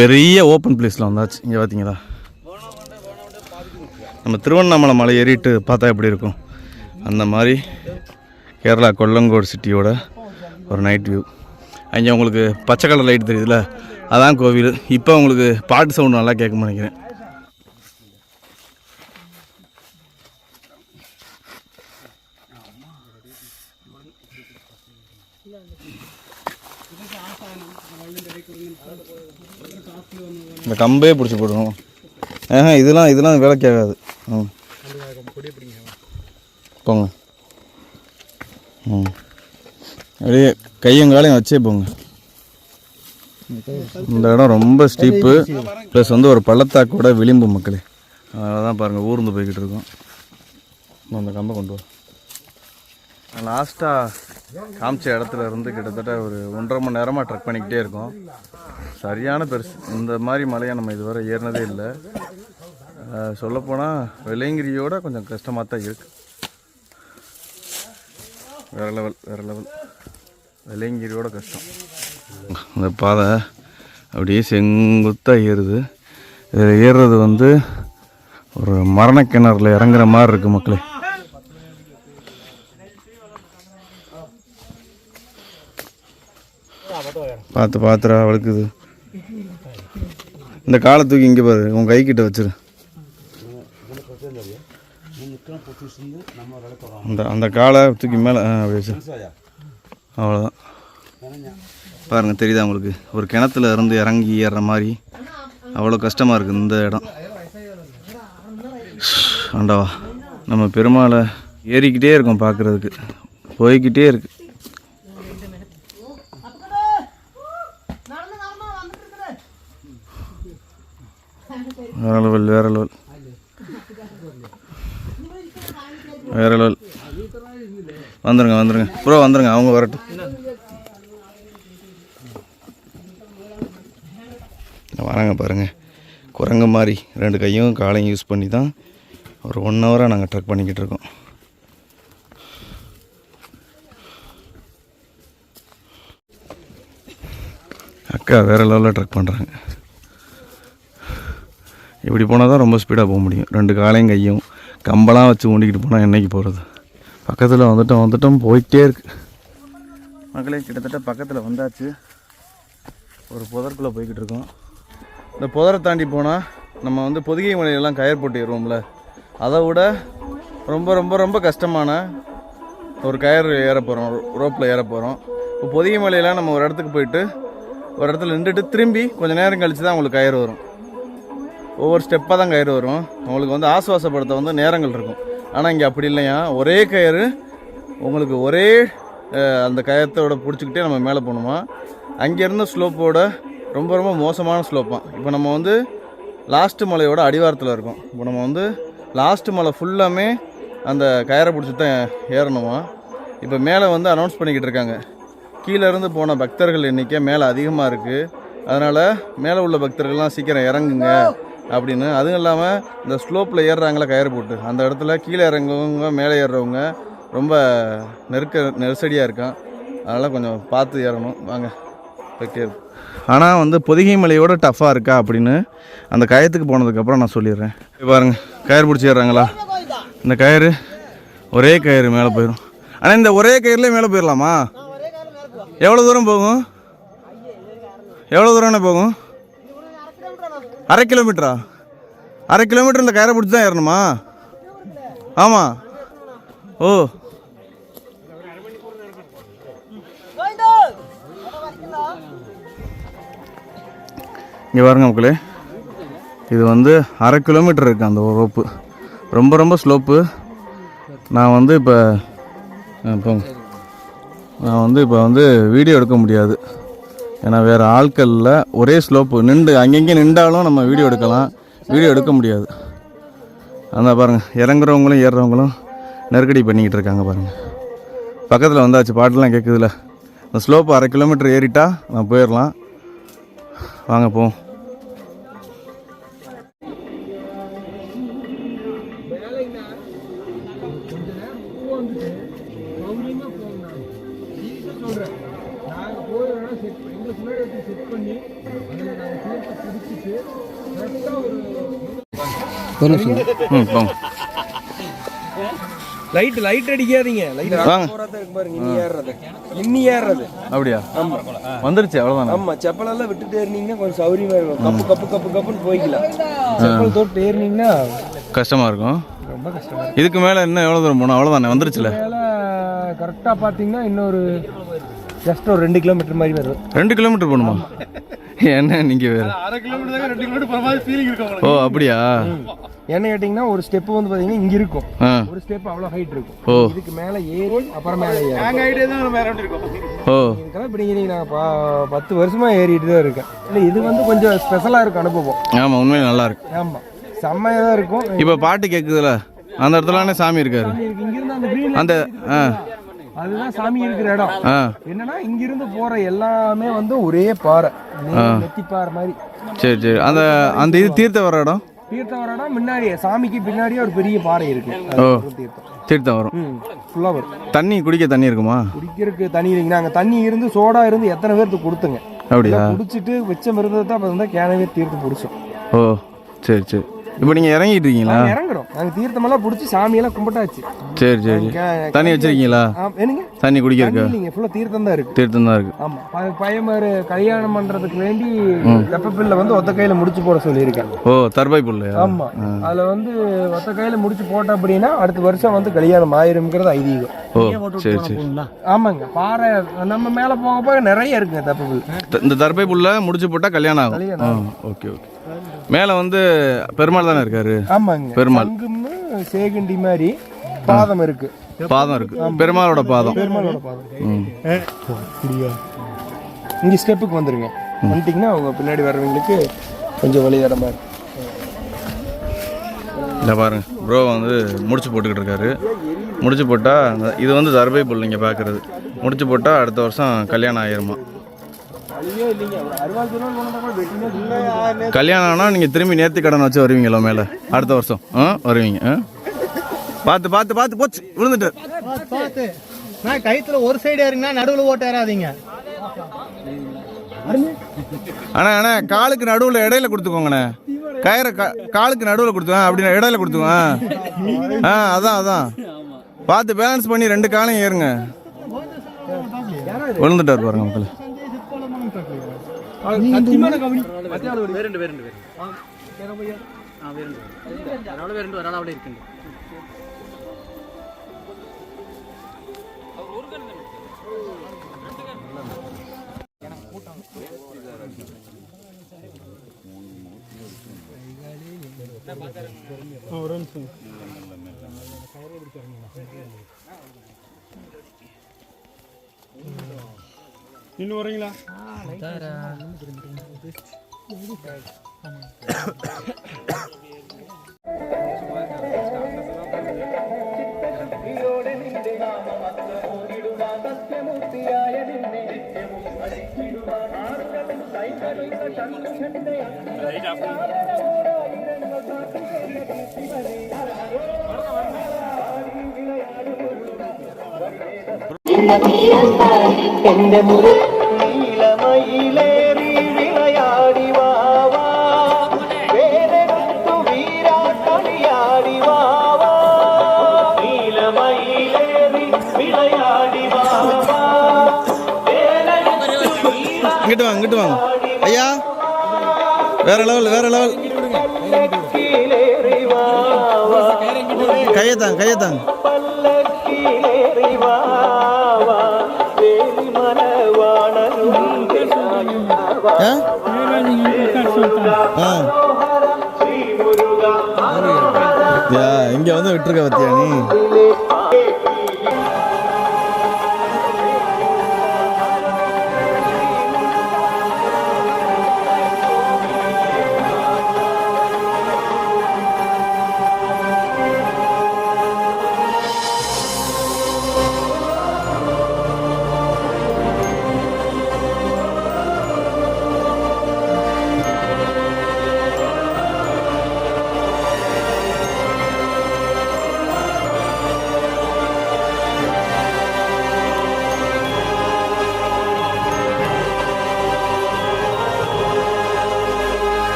பெரிய ஓப்பன் பிளேஸில் வந்தாச்சு. இங்கே பார்த்தீங்களா, நம்ம திருவண்ணாமலை மலை ஏறிட்டு பார்த்தா எப்படி இருக்கும் அந்த மாதிரி கேரளா கொல்லங்கோடு சிட்டியோட ஒரு நைட் வியூ. அங்கே உங்களுக்கு பச்சை கலர் லைட் தெரியுதுல்ல, அதான் கோவில். இப்போ உங்களுக்கு பாட்டு சவுண்ட் நல்லா கேட்கும்னு நினைக்கிறேன். இந்த கம்பே பிடிச்சி போடுவோம். இதெல்லாம் வேலைக்கு ஆகாது. போங்க. அப்படியே கையங்காலையும் வச்சே போங்க. இந்த இடம் ரொம்ப ஸ்டீப்பு ப்ளஸ் வந்து ஒரு பள்ளத்தாக்கோட விளிம்பு மக்களே. அதனால தான் பாருங்கள் ஊர்ந்து போய்கிட்டு இருக்கோம். அந்த கம்பை கொண்டு வா. லாஸ்ட்டாக காமிச்ச இடத்துல இருந்து கிட்டத்தட்ட ஒரு 1.5 மணி நேரமாக ட்ரெக் பண்ணிக்கிட்டே இருக்கோம். சரியான பெருசு. இந்த மாதிரி மலையை நம்ம இதுவரை ஏறினதே இல்லை. சொல்லப்போனால் வெள்ளையங்கிரியோட கொஞ்சம் கஷ்டமாக தான் இருக்குது. வேறு லெவல். வெள்ளையங்கிரியோட கஷ்டம். இந்த பாதை அப்படியே செங்குத்தாக ஏறுது. இதில் ஏறுறது வந்து ஒரு மரணக்கிணறுல இறங்குற மாதிரி இருக்குது மக்களே. பார்த்துரா வழுக்குது. இந்த காலை தூக்கி இங்கே பாரு, உன் கை கிட்ட வச்சிரு. அந்த காலை தூக்கி மேலே அப்படி வச்சு, அவ்வளோதான். பாருங்கள் தெரியுதா உங்களுக்கு, ஒரு கிணத்துல இருந்து இறங்கி ஏறுற மாதிரி அவ்வளோ கஷ்டமாக இருக்குது இந்த இடம். ஆண்டவா, நம்ம பெருமாளை ஏறிக்கிட்டே இருக்கோம், பார்க்குறதுக்கு போய்கிட்டே இருக்கு. வேற லெவல். வந்துருங்க ப்ரோ, வந்துருங்க, அவங்க வரட்டும். வராங்க பாருங்கள், குரங்கு மாதிரி 2 கையும் காலையும் யூஸ் பண்ணி தான் ஒரு 1 ஹவராக நாங்கள் ட்ரெக் பண்ணிக்கிட்டு இருக்கோம். அக்கா வேறு லெவலில் ட்ரெக் பண்ணுறாங்க. இப்படி போனால் தான் ரொம்ப ஸ்பீடாக போக முடியும். 2 காலையும் கையும் கம்பெல்லாம் வச்சு ஊண்டிக்கிட்டு போனால் என்னைக்கு போகிறது. பக்கத்தில் வந்துட்டோம் போயிட்டே இருக்குது மக்களே. கிட்டத்தட்ட பக்கத்தில் வந்தாச்சு. ஒரு புதருக்குள்ளே போய்கிட்டு இருக்கோம். இந்த புதரை தாண்டி போனால் நம்ம வந்து பொதிகை மலையெல்லாம் கயிறு போட்டு ஏறுவோம்ல, அதை விட ரொம்ப ரொம்ப ரொம்ப கஷ்டமான ஒரு கயிறு ஏற போகிறோம், ரோப்பில் ஏற போகிறோம். இப்போ பொதிகை மலையெல்லாம் நம்ம ஒரு இடத்துக்கு போயிட்டு ஒரு இடத்துல நின்றுட்டு திரும்பி கொஞ்சம் நேரம் கழித்து தான் உங்களுக்கு கயிறு வரும். ஒவ்வொரு ஸ்டெப்பாக தான் கயிறு வரும். உங்களுக்கு வந்து ஆசுவாசப்படுத்த வந்து நேரங்கள் இருக்கும். ஆனால் இங்கே அப்படி இல்லையா, ஒரே கயிறு உங்களுக்கு ஒரே அந்த கயத்தோட பிடிச்சிக்கிட்டே நம்ம மேலே போகணுமா. அங்கேருந்த ஸ்லோப்போட ரொம்ப ரொம்ப மோசமான ஸ்லோப்பான். இப்போ நம்ம வந்து லாஸ்ட்டு மலையோட அடிவாரத்தில் இருக்கோம். இப்போ நம்ம வந்து லாஸ்ட்டு மலை ஃபுல்லாமே அந்த கயிறை பிடிச்சி தான் ஏறணுமா. இப்போ மேலே வந்து அனௌன்ஸ் பண்ணிக்கிட்டு இருக்காங்க, கீழேருந்து போன பக்தர்கள் எண்ணிக்கை மேலே அதிகமாக இருக்குது, அதனால் மேலே உள்ள பக்தர்கள்லாம் சீக்கிரம் இறங்குங்க அப்படின்னு. அதுவும் இல்லாமல் இந்த ஸ்லோப்பில் ஏறுறாங்களே கயிறு போட்டு, அந்த இடத்துல கீழே இறங்குறவங்க மேலே ஏறுறவங்க ரொம்ப நெருக்கடியாக இருக்கான். அதனால் கொஞ்சம் பார்த்து ஏறணும். வாங்க போய்ட்டே இருக்கும். ஆனால் வந்து பொதிகை மலையோட டஃப்பாக இருக்கா அப்படின்னு அந்த கயத்துக்கு போனதுக்கப்புறம் நான் சொல்லிடுறேன். பாருங்கள் கயிறு பிடிச்சி ஏறுறாங்களா, இந்த கயிறு ஒரே கயிறு மேலே போயிடும். ஆனால் இந்த ஒரே கயிறுலேயே மேலே போயிடலாமா? எவ்வளோ தூரம் போகும்? எவ்வளோ தூரம்ண்ணே போகும்? 1/2 கிலோமீட்டரா? 1/2 கிலோமீட்டர் இந்த கயிறை பிடிச்சி தான் ஏறணுமா? ஆமாம். ஓ இங்கே பாருங்க மக்களே, இது வந்து 1/2 கிலோமீட்டர் இருக்குது அந்த ரோப்பு. ரொம்ப ரொம்ப ஸ்லோப்பு. நான் வந்து இப்போ வீடியோ எடுக்க முடியாது, ஏன்னா வேறு ஆட்களில் ஒரே ஸ்லோப்பு நின்று அங்கங்கே நின்றாலும் நம்ம வீடியோ எடுக்கலாம், வீடியோ எடுக்க முடியாது. அந்த பாருங்கள், இறங்குறவங்களும் ஏறுறவங்களும் நெருக்கடி பண்ணிக்கிட்டு இருக்காங்க பாருங்கள். பக்கத்தில் வந்தாச்சு, பாட்டெலாம் கேட்குதுல. அந்த ஸ்லோப்பு 1/2 கிலோமீட்டர் ஏறிட்டா நான் போயிடலாம். வாங்க போவோம். போங்க. லைட் அடிக்காதீங்க. வாங்க. இன்னி ஏறுறது அப்படியா? வந்துருச்சு அவ்வளோதானே? ஆமா, செப்பலெல்லாம் விட்டுட்டு ஏறினீங்கன்னா கொஞ்சம் சௌரியமா இருக்கும். கப்புன்னு போய்க்கலாம். செப்பல் தொட்டு ஏறினீங்கன்னா கஷ்டமா இருக்கும். ரொம்ப கஷ்டமா. இதுக்கு மேலே இன்னும் எவ்வளோ தூரம் போகணும்? அவ்வளோதானே, வந்துருச்சுல. கரெக்டாக பார்த்தீங்கன்னா இன்னொரு ஜஸ்ட் ஒரு 2 கிலோமீட்டர் மாதிரி வருது. 2 கிலோமீட்டர் போகணுமா? என்ன நீங்கள் வேறு? 1/2 கிலோமீட்டர் 2 கிலோமீட்டர் போகிற மாதிரி ஃபீலிங் இருக்கும். ஓ அப்படியா? என்ன கேட்டிங்கன்னா, ஒரு ஸ்டெப் வந்து பார்த்தீங்கன்னா இங்கே இருக்கும், ஒரு ஸ்டெப் அவ்வளோ ஹைட் இருக்கும். ஓ இதுக்கு மேலே ஏறி அப்புறம் மேலே ஓ இதுக்கெல்லாம் இப்படி நான் 10 வருஷமாக ஏறிட்டு தான் இருக்கேன். இல்லை, இது வந்து கொஞ்சம் ஸ்பெஷலாக இருக்கும் அனுபவம். ஆமாம், உண்மையில நல்லா இருக்கு. ஆமாம், செம்மையாக தான் இருக்கும். இப்போ பாட்டு கேட்குதுல, அந்த இடத்துலனே சாமி இருக்காரு. இங்கிருந்து அந்த green அந்த அதுதான் சாமி இருக்கிற இடம். என்னன்னா, இங்கிருந்து போற எல்லாமே வந்து ஒரே பாறை, நெத்தி பாறை மாதிரி. சரி சரி. அந்த அந்த இது தீர்த்த வர இடம்? தீர்த்தம் வர இடம் முன்னாடியே, சாமிக்கு பின்னாடியே ஒரு பெரிய பாறை இருக்கு. ஓ, தீர்த்தம் வரும். ஃபுல்லா வரும். தண்ணி குடிக்க தண்ணி இருக்குமா? குடிக்கிறதுக்கு தண்ணி இல்லைங்க. நாங்கள் தண்ணி இருந்து சோடா இருந்து எத்தனை பேருக்கு கொடுத்துங்க. அப்படியா? குடிச்சிட்டு மிச்சம் இருந்தது தான் அப்போ கேனவே தீர்த்து பிடிச்சோம். ஓ சரி சரி. இப்போ நீங்கள் இறங்கிட்டு இருக்கீங்களா? இறங்குறோம். நாங்கள் தீர்த்தமெல்லாம் பிடிச்சி சாமியெல்லாம் கும்பிட்டாச்சு. சரி சரி. தண்ணி வச்சிருக்கீங்களா? என்னங்க தண்ணி குடிக்கிறதுக்கு? இல்லைங்க, ஃபுல்லாக தீர்த்தம் தான் இருக்கு. தீர்த்தம் தான் இருக்கு. ஆமாம், பையமாரு கல்யாணம் பண்ணுறதுக்கு வேண்டி தெப்பப்பில்ல வந்து ஒத்த கையில் முடிச்சு போட சொல்லியிருக்கேன். ஓ, தர்பாய் புல்லையா? ஆமாம், அதில் வந்து ஒத்த கையில் முடிச்சு போட்டோம் அப்படின்னா அடுத்த வருஷம் வந்து கல்யாணம் ஆயிருங்கிறது ஐதீகம். ஓ சரி சரி. ஆமாங்க, பாறை நம்ம மேலே போக போக நிறைய இருக்குங்க தெப்பப்பில். இந்த தர்பாய் புல்ல முடிச்சு போட்டால் கல்யாணம் ஆகும். Okay okay. மேலே வந்து பெருமாள் தானே இருக்காரு? ஆமாங்க, பெருமாள் சேகண்டி மாதிரி பாதம் இருக்கு. பாதம் இருக்கு, பெருமாளோட பாதம். பெருமாளோட பாதம். இங்கே ஸ்டெப்புக்கு வந்துருங்க. வந்துட்டிங்கன்னா அவங்க பின்னாடி வர்றவங்களுக்கு கொஞ்சம் வழி இடமா இருக்கு. இல்லை பாருங்க, ப்ரோ வந்து முடிச்சு போட்டுக்கிட்டு இருக்காரு. முடிச்சு போட்டால் இது வந்து தர்பை புல் நீங்கள் பார்க்குறது. முடிச்சு போட்டால் அடுத்த வருஷம் கல்யாணம் ஆயிருமா? கல்யாணம் ஆனால் நீங்கள் திரும்பி நேர்த்தி கடன் வச்சு வருவீங்களோ மேலே அடுத்த வருஷம்? வருவீங்க. பார்த்து பார்த்து பார்த்து போச்சு, விழுந்துட்டு பார்த்து. நான் கைத்துல ஒரு சைடு ஏறிங்கன்னா நடுவில் ஓட்டு ஏறாதீங்க. அண்ணா காலுக்கு நடுவில் இடையில கொடுத்துக்கோங்கண்ணே. கயிறை காலுக்கு நடுவில் கொடுத்துக்கோங்க, அப்படின்னா இடையில கொடுத்துக்கோங்க. அதான் பார்த்து பேலன்ஸ் பண்ணி 2 காலையும் ஏறுங்க. விழுந்துட்டார் பாருங்க மக்கள். இன்னும் வரீங்களா? நீலமயிலேறி விளையாடி வாவா, வேலெடுத்து வீரா களியாடி வாவா. நீலமயிலேறி விளையாடி வாவா, வேலெடுத்து இங்கிட்டு வாங்க ஐயா. வேற லெவல் கையத்தாங்க இங்க வந்து விட்டுருக்க பத்தியா நீ.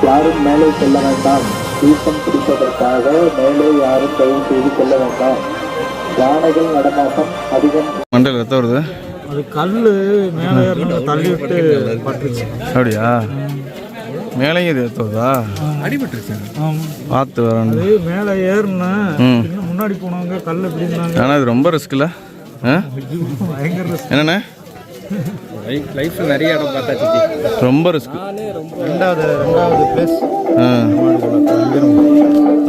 யாரும் மேலே செல்ல வேண்டாம். தீர்த்தம் பிடிப்பதற்காக மேலே யாரும் தயவு செய்து செல்ல வேண்டாம். யானைகள் நடமாட்டம் அதிகம். மண்டல ரத்தம் வருது. அது கல் மேலே தள்ளி விட்டு பட்டுருச்சு. அப்படியா? மேலேயும் இது வருதா? அடிபட்டுருச்சு. பார்த்து வரணும். அது மேலே ஏறுனா முன்னாடி போனவங்க கல் பிடிந்தாங்க. ஆனால் இது ரொம்ப ரிஸ்க் இல்லை? பயங்கர ரிஸ்க். என்னண்ணே லைஃப்ல நிறைய இடம் பார்த்தாச்சு. ரொம்ப ரிஸ்க். ரெண்டாவது பிளேஸ்.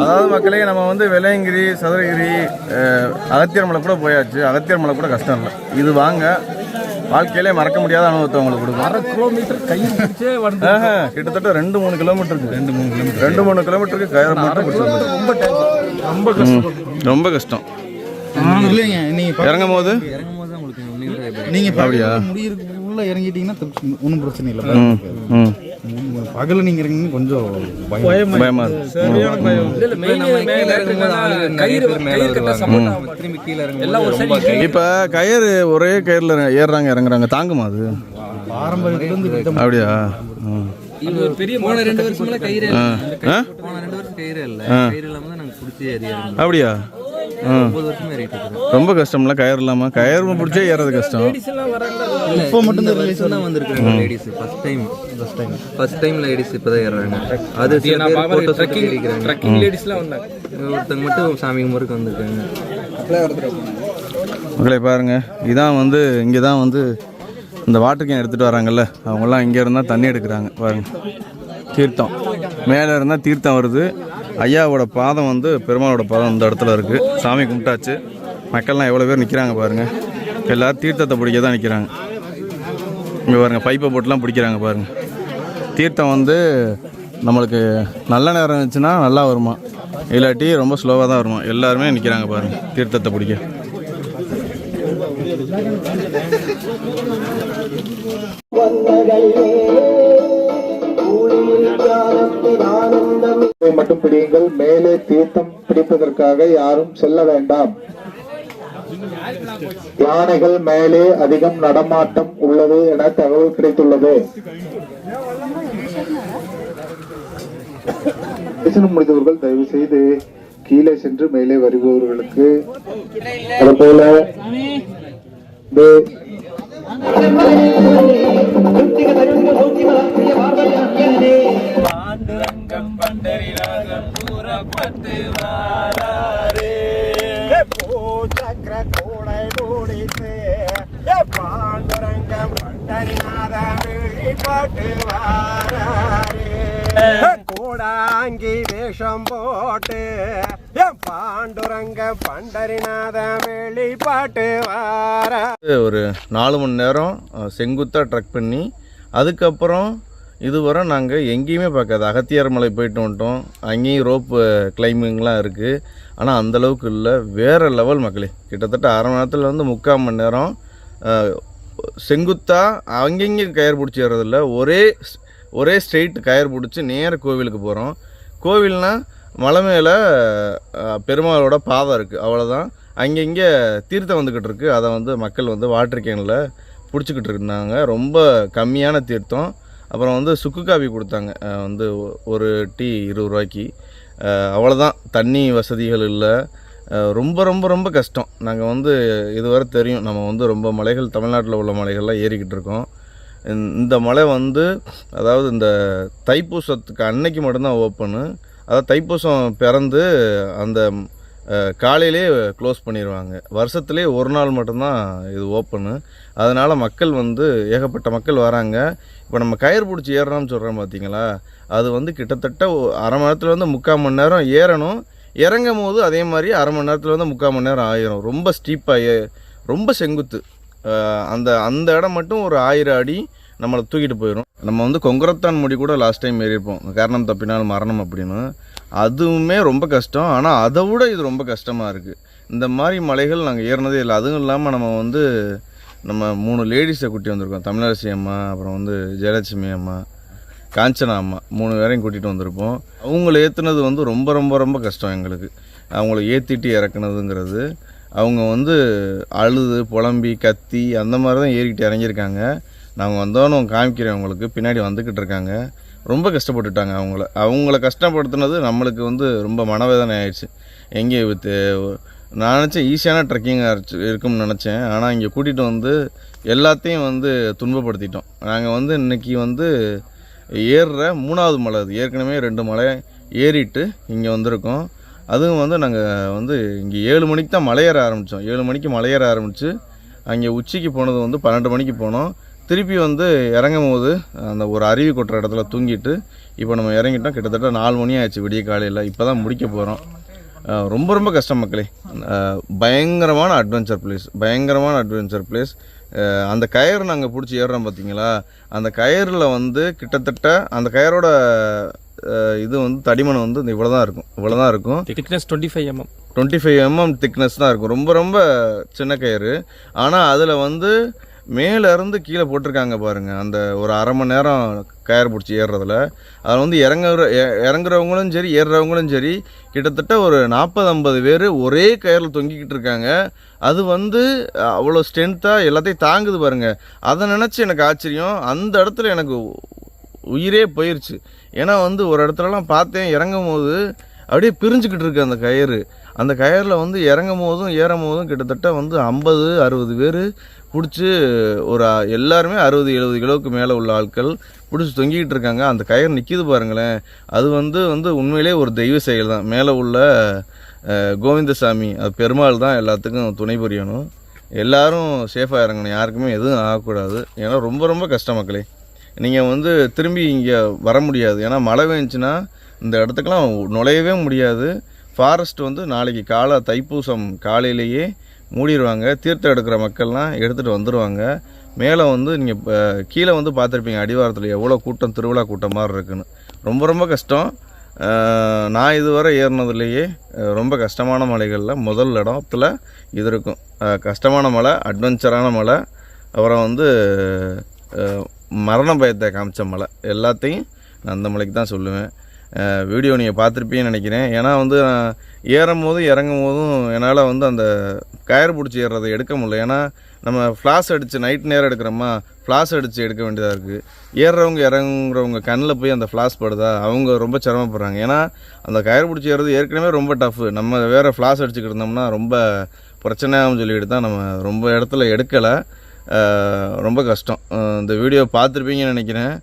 அதாவது மக்களே, நம்ம வந்து வெள்ளையங்கிரி, சதுரகிரி, அகத்தியர் மலை கூட போயாச்சு. அகத்தியர் மலை கூட கஷ்டம் இல்லை. இது வாங்க, வாழ்க்கையிலே மறக்க முடியாத அனுபவத்தை உங்களுக்கு கொடுக்கும். 1/2 கிலோமீட்டர் கையில் பிடிச்சே கிட்டத்தட்ட 2-3 கிலோமீட்டருக்கு 2-3 கிலோமீட்டருக்கு கயிறு மட்டும் ரொம்ப கஷ்டம். இல்லைங்க, நீங்க இறங்கும் போது நீங்க அப்படியா முடியிருக்குள்ள இறங்கிட்டீங்கன்னா ஒன்றும் பிரச்சனை இல்லை. பகல நீங்க இறங்கினீங்க கொஞ்சம் பயமா இருக்கு. சரியான பயம். இப்ப கயிறு ஒரே கயிறுல ஏறுறாங்க இறங்குறாங்க, தாங்குமா அது? பாரம்பரியத்துல அப்படியா? அப்படியா? ரொம்ப கஷ்டம்ல கயிறு இல்லாம. கயிறு பிடிச்சே ஏறது கஷ்டம். இப்போ மட்டும் தான் வந்திருக்காங்க லேடிஸ். ஃபர்ஸ்ட் டைம் லேடிஸ் இப்பதான் ஏறாங்க. அது ட்ரக்கிங் லேடிஸ்லாம் வந்தாங்க. ஒருத்தங்க மட்டும் சாமி கும்பிட்றதுக்கு வந்திருக்காங்க. மக்களை பாருங்க, இதான் வந்து இங்கே தான் வந்து இந்த வாட்டர் கேன் எடுத்துகிட்டு வராங்கல்ல, அவங்கெல்லாம் இங்கே இருந்தால் தண்ணி எடுக்கிறாங்க. பாருங்க, தீர்த்தம் மேலே இருந்தால் தீர்த்தம் வருது. ஐயாவோட பாதம் வந்து பெருமாளோட பாதம் இந்த இடத்துல இருக்குது. சாமி கும்பிட்டாச்சு. மக்கள்லாம் எவ்வளோ பேர் நிற்கிறாங்க பாருங்கள். எல்லோரும் தீர்த்தத்தை பிடிக்க தான் நிற்கிறாங்க. இங்கே பாருங்கள், பைப்பை போட்டுலாம் பிடிக்கிறாங்க பாருங்கள். தீர்த்தம் வந்து நம்மளுக்கு நல்ல நேரம் இருந்துச்சுன்னா நல்லா வருமா, இல்லாட்டி ரொம்ப ஸ்லோவாக தான் வருமா. எல்லாருமே நிற்கிறாங்க பாருங்கள் தீர்த்தத்தை பிடிக்க. மட்டும் பிடியுங்கள். மேலே தீர்த்தம் பிடிப்பதற்காக யாரும் செல்ல வேண்டாம். யானைகள் மேலே அதிகம் நடமாட்டம் உள்ளது என தகவல் கிடைத்துள்ளது. தரிசனம் முடித்தவர்கள் தயவு செய்து கீழே சென்று மேலே வருபவர்களுக்கு அதுபோல கூடாங்கி வேஷம் போட்டு பாண்டுரங்க பண்டரிநாத வெளிப்பாட்டு வார. ஒரு 4 மணி நேரம் செங்குத்தாக ட்ரக் பண்ணி அதுக்கப்புறம் இதுவரை நாங்கள் எங்கேயுமே பார்க்காது. அகத்தியார் மலை போயிட்டு வந்துட்டோம். அங்கேயும் ரோப் கிளைம்பிங்லாம் இருக்குது. ஆனால் அந்தளவுக்கு இல்லை, வேறு லெவல் மக்களே. கிட்டத்தட்ட அரை மணி நேரத்தில் வந்து 3/4 மணி நேரம் செங்குத்தாக அங்கங்கே கயிறு பிடிச்சி ஏறதில்ல, ஒரே ஸ்ட்ரெயிட் கயிறு பிடிச்சி நேர கோவிலுக்கு போகிறோம். கோவில்னால் மலை மேலே பெருமாளோட பாதம் இருக்குது, அவ்வளோதான். அங்கங்கே தீர்த்தம் வந்துக்கிட்டு இருக்குது. அதை வந்து மக்கள் வந்து வாட்டர் கேனில் பிடிச்சிக்கிட்டு இருந்தாங்க. ரொம்ப கம்மியான தீர்த்தம். அப்புறம் வந்து சுக்கு காபி கொடுத்தாங்க, வந்து ஒரு டீ 20 ரூபாய்க்கு. அவ்வளோதான். தண்ணி வசதிகள் இல்லை. ரொம்ப ரொம்ப ரொம்ப கஷ்டம். நாங்கள் வந்து இதுவரை தெரியும், நம்ம வந்து ரொம்ப மலைகள் தமிழ்நாட்டில் உள்ள மலைகள்லாம் ஏறிக்கிட்டு இருக்கோம். இந்த மலை வந்து அதாவது இந்த தைப்பூசத்துக்கு அன்னைக்கு மட்டும்தான் ஓப்பனு. அதாவது தைப்பூசம் பிறந்து அந்த காலையிலே க்ளோஸ் பண்ணிடுவாங்க. வருஷத்துலேயே ஒரு நாள் மட்டும்தான் இது ஓப்பனு. அதனால் மக்கள் வந்து ஏகப்பட்ட மக்கள் வராங்க. இப்போ நம்ம கயிறு பிடிச்சி ஏறுறோம்னு சொல்கிறோம் பார்த்தீங்களா, அது வந்து கிட்டத்தட்ட அரை மணி நேரத்தில் வந்து 3/4 மணி நேரம் ஏறணும். இறங்கும் போது அதே மாதிரி அரை மணி நேரத்தில் வந்து 3/4 மணி நேரம் ஆயிரும். ரொம்ப ஸ்டீப்பாக ரொம்ப செங்குத்து. அந்த இடம் மட்டும் ஒரு 1000 அடி நம்மளை தூக்கிட்டு போயிடும். நம்ம வந்து கொங்கரத்தான் முடி கூட லாஸ்ட் டைம் ஏறியிருப்போம், காரணம் தப்பினால் மரணம் அப்படின்னு. அதுவுமே ரொம்ப கஷ்டம். ஆனால் அதை விட இது ரொம்ப கஷ்டமாக இருக்குது. இந்த மாதிரி மலைகள் நாங்கள் ஏறினதே இல்லை. அதுவும் இல்லாமல் நம்ம 3 லேடிஸை கூட்டி வந்திருக்கோம். தமிழரசி அம்மா, அப்புறம் வந்து ஜெயலட்சுமி அம்மா, காஞ்சனா அம்மா, 3 பேரையும் கூட்டிகிட்டு வந்திருப்போம். அவங்கள ஏற்றுனது வந்து ரொம்ப ரொம்ப ரொம்ப கஷ்டம் எங்களுக்கு. அவங்கள ஏற்றிட்டு இறக்குனதுங்கிறது, அவங்க வந்து அழுது புலம்பி கத்தி அந்த மாதிரி தான் ஏறிக்கிட்டு இறங்கியிருக்காங்க. நாங்கள் வந்தோன்னு காமிக்கிறேன் உங்களுக்கு. பின்னாடி வந்துக்கிட்டு இருக்காங்க. ரொம்ப கஷ்டப்பட்டுட்டாங்க. அவங்கள கஷ்டப்படுத்துனது நம்மளுக்கு வந்து ரொம்ப மனவேதனை ஆயிடுச்சு. எங்கே நான் நினச்சேன் ஈஸியான ட்ரெக்கிங்காக இருக்கும்னு நினச்சேன். ஆனால் இங்கே கூட்டிகிட்டு வந்து எல்லாத்தையும் வந்து துன்பப்படுத்திட்டோம். நாங்கள் வந்து இன்றைக்கி வந்து ஏறுற 3வது மலை. அது ஏற்கனவே 2 மலை ஏறிட்டு இங்கே வந்திருக்கோம். அதுவும் வந்து நாங்கள் வந்து இங்கே 7 மணிக்கு தான் மலையேற ஆரம்பித்தோம். 7 மணிக்கு மலையேற ஆரம்பித்து அங்கே உச்சிக்கு போனது வந்து 12 மணிக்கு போனோம். திருப்பி வந்து இறங்கும் போது அந்த ஒரு அருவி கொட்டுற இடத்துல தூங்கிட்டு இப்போ நம்ம இறங்கிட்டோம். கிட்டத்தட்ட 4 மணி ஆயிடுச்சு விடிய காலையில். இப்போ தான் முடிக்க போகிறோம். ரொம்ப ரொம்ப கஷ்டம் மக்களே. பயங்கரமான அட்வென்ச்சர் பிளேஸ். அந்த கயிறு நாங்கள் பிடிச்சி ஏறுறோம் பார்த்தீங்களா, அந்த கயிறில் வந்து கிட்டத்தட்ட அந்த கயிறோட இது வந்து தடிமன் வந்து இவ்வளோ தான் இருக்கும். திக்னஸ் 25 mm திக்னஸ் தான் இருக்கும். ரொம்ப ரொம்ப சின்ன கயிறு. ஆனால் அதில் வந்து மேலேருந்து கீழே போட்டிருக்காங்க பாருங்கள். அந்த ஒரு அரை மணி நேரம் கயிறு பிடிச்சி ஏறுறதுல அதில் வந்து இறங்குறவங்களும் சரி ஏறுறவங்களும் சரி கிட்டத்தட்ட ஒரு 40-50 பேர் ஒரே கயிறில் தொங்கிக்கிட்டு இருக்காங்க. அது வந்து அவ்வளோ ஸ்ட்ரென்த்தாக எல்லாத்தையும் தாங்குது பாருங்கள். அதை நினச்சி எனக்கு ஆச்சரியம். அந்த இடத்துல எனக்கு உயிரே போயிடுச்சு. ஏன்னா வந்து ஒரு இடத்துலலாம் பார்த்தேன், இறங்கும் போது அப்படியே பிரிஞ்சுக்கிட்டு இருக்கு அந்த கயிறு. அந்த கயிறில் வந்து இறங்கும் போதும் ஏறும் போதும் கிட்டத்தட்ட வந்து 50-60 பேர் பிடிச்சி ஒரு எல்லாருமே 60-70 கிலோவுக்கு மேலே உள்ள ஆட்கள் பிடிச்சி தொங்கிக்கிட்டு இருக்காங்க. அந்த கயிறு நிற்கிது பாருங்களேன். அது வந்து உண்மையிலே ஒரு தெய்வ செயல் தான். மேலே உள்ள கோவிந்தசாமி, அது பெருமாள் தான் எல்லாத்துக்கும் துணை புரியணும். எல்லோரும் சேஃபாக இறங்கணும், யாருக்குமே எதுவும் ஆகக்கூடாது. ஏன்னா ரொம்ப ரொம்ப கஷ்டம் மக்களே. நீங்கள் வந்து திரும்பி இங்கே வர முடியாது. ஏன்னா மழை பெஞ்சுன்னா இந்த இடத்துக்கெலாம் நுழையவே முடியாது. ஃபாரஸ்ட் வந்து நாளைக்கு தைப்பூசம் காலையிலேயே மூடிடுவாங்க. தீர்த்தம் எடுக்கிற மக்கள்லாம் எடுத்துகிட்டு வந்துடுவாங்க. மேலே வந்து நீங்கள் கீழே வந்து பார்த்துருப்பீங்க அடிவாரத்தில் எவ்வளோ கூட்டம், திருவிழா கூட்டம் மாதிரி இருக்குன்னு. ரொம்ப ரொம்ப கஷ்டம். நான் இதுவரை ஏறினதுலேயே ரொம்ப கஷ்டமான மலைகளில் முதல் இடத்துல இது இருக்கும். கஷ்டமான மலை, அட்வென்ச்சரான மலை, அப்புறம் வந்து மரண பயத்தை காமிச்ச மலை, எல்லாத்தையும் நான் அந்த மலைக்கு தான் சொல்லுவேன். வீடியோ நீங்கள் பார்த்துருப்பீங்கன்னு நினைக்கிறேன். ஏன்னா வந்து ஏறும் போதும் இறங்கும் போதும் என்னால் வந்து அந்த கயிறு பிடிச்சி ஏறுறதை எடுக்க முடியல. ஏன்னா நம்ம ஃப்ளாஷ் அடித்து நைட் நேரம் எடுக்கிறோமா, ஃப்ளாஷ் அடித்து எடுக்க வேண்டியதாக இருக்குது. ஏறுறவங்க இறங்குறவங்க கண்ணில் போய் அந்த ஃப்ளாஷ் படுதா, அவங்க ரொம்ப சிரமப்படுறாங்க. ஏன்னா அந்த கயிறு பிடிச்சி ஏறுறது ஏற்கனவே ரொம்ப டஃப்பு. நம்ம வேறு ஃப்ளாஷ் அடிச்சுக்கிட்டு இருந்தோம்னா ரொம்ப பிரச்சனையாகவும் சொல்லிட்டு தான் நம்ம ரொம்ப இடத்துல எடுக்கலை. ரொம்ப கஷ்டம். இந்த வீடியோ பார்த்துருப்பீங்கன்னு நினைக்கிறேன்.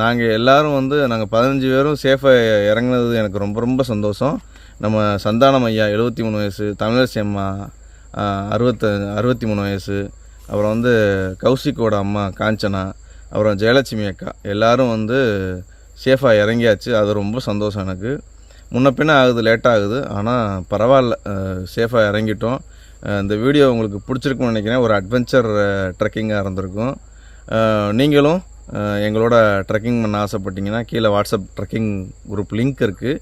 நாங்கள் எல்லோரும் வந்து நாங்கள் 15 பேரும் சேஃபாக இறங்குனது எனக்கு ரொம்ப ரொம்ப சந்தோஷம். நம்ம சந்தானம் ஐயா 73 வயசு, தமிழரசி அம்மா 63 வயசு, அப்புறம் வந்து கௌசிக்கோட அம்மா காஞ்சனா, அப்புறம் ஜெயலட்சுமி அக்கா, எல்லோரும் வந்து சேஃபாக இறங்கியாச்சு. அது ரொம்ப சந்தோஷம் எனக்கு. முன்ன பின்ன ஆகுது, லேட்டாக ஆகுது, ஆனால் பரவாயில்ல, சேஃபாக இறங்கிட்டோம். இந்த வீடியோ உங்களுக்கு பிடிச்சிருக்குன்னு நினைக்கிறேன். ஒரு அட்வென்ச்சர் ட்ரெக்கிங்காக இருந்திருக்கும். நீங்களும் எங்களோட ட்ரெக்கிங் பண்ண ஆசைப்பட்டீங்கன்னா கீழே வாட்ஸ்அப் ட்ரெக்கிங் குரூப் லிங்க் இருக்குது,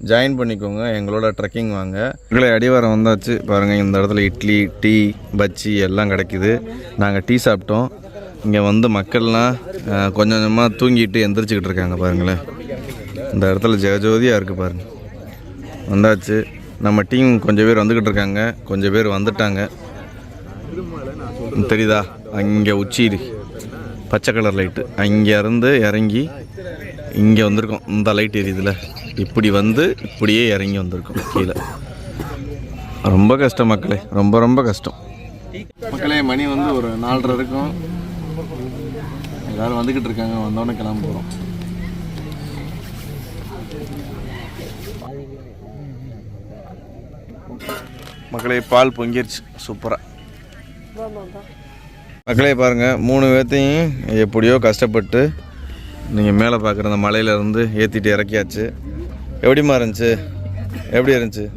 ஜாயின் பண்ணிக்கோங்க. எங்களோட ட்ரெக்கிங் வாங்க. எங்களை அடிவாரம் வந்தாச்சு பாருங்கள். இந்த இடத்துல இட்லி, டீ, பஜ்ஜி எல்லாம் கிடைக்குது. நாங்கள் டீ சாப்பிட்டோம். இங்கே வந்து மக்கள்லாம் கொஞ்சம் கொஞ்சமாக தூங்கிட்டு எந்திரிச்சிக்கிட்டு இருக்காங்க பாருங்களேன். இந்த இடத்துல ஜெகஜோதியாக இருக்குது பாருங்கள். வந்தாச்சு. நம்ம டீம் கொஞ்சம் பேர் வந்துக்கிட்டு இருக்காங்க, கொஞ்சம் பேர் வந்துட்டாங்க. தெரியுதா அங்கே உச்சி பச்சை கலர் லைட்டு, அங்கேருந்து இறங்கி இங்கே வந்திருக்கோம். இந்த லைட் எரியுதுல, இப்படி வந்து இப்படியே இறங்கி வந்திருக்கோம் கீழே. ரொம்ப கஷ்டம் மக்களே, ரொம்ப ரொம்ப கஷ்டம் மக்களே. மணி வந்து ஒரு 4:30 இருக்கும். எல்லாரும் வந்துக்கிட்டு இருக்காங்க. வந்தோடனே கிளம்ப போகிறோம். மக்களே பால் பொங்கிருச்சு சூப்பராக. மக்களே பாருங்கள், 3 பேர்த்தையும் எப்படியோ கஷ்டப்பட்டு நீங்கள் மேலே பார்க்குற அந்த மலையிலேருந்து ஏற்றிட்டு இறக்கியாச்சு. எப்படிமா இருந்துச்சு? எப்படி இருந்துச்சு?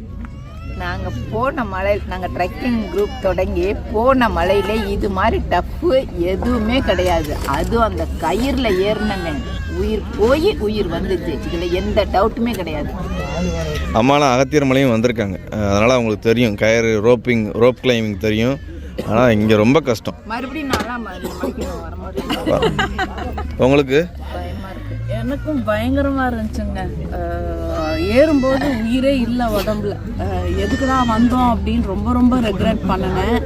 நாங்கள் போன மலை, நாங்கள் ட்ரெக்கிங் குரூப் தொடங்கி போன மலையில் இது மாதிரி டஃப்பு எதுவுமே கிடையாது. அதுவும் அந்த கயிறில் ஏறினங்க உயிர் போய் உயிர் வந்துச்சு. இதில் எந்த டவுட்டுமே கிடையாது. அம்மாலாம் அகத்தியர் மலையும் வந்திருக்காங்க, அதனால் அவங்களுக்கு தெரியும் கயிறு ரோப் கிளைம்பிங் தெரியும். ஆனால் இங்கே ரொம்ப கஷ்டம். மறுபடியும் நல்லா உங்களுக்கு? எனக்கும் பயங்கரமாக இருந்துச்சுங்க. ஏறும்போது உயிரே இல்லை உடம்புல. எதுக்கு தான் வந்தோம் அப்படின்னு ரொம்ப ரொம்ப ரெக்ரெட் பண்ணினேன்.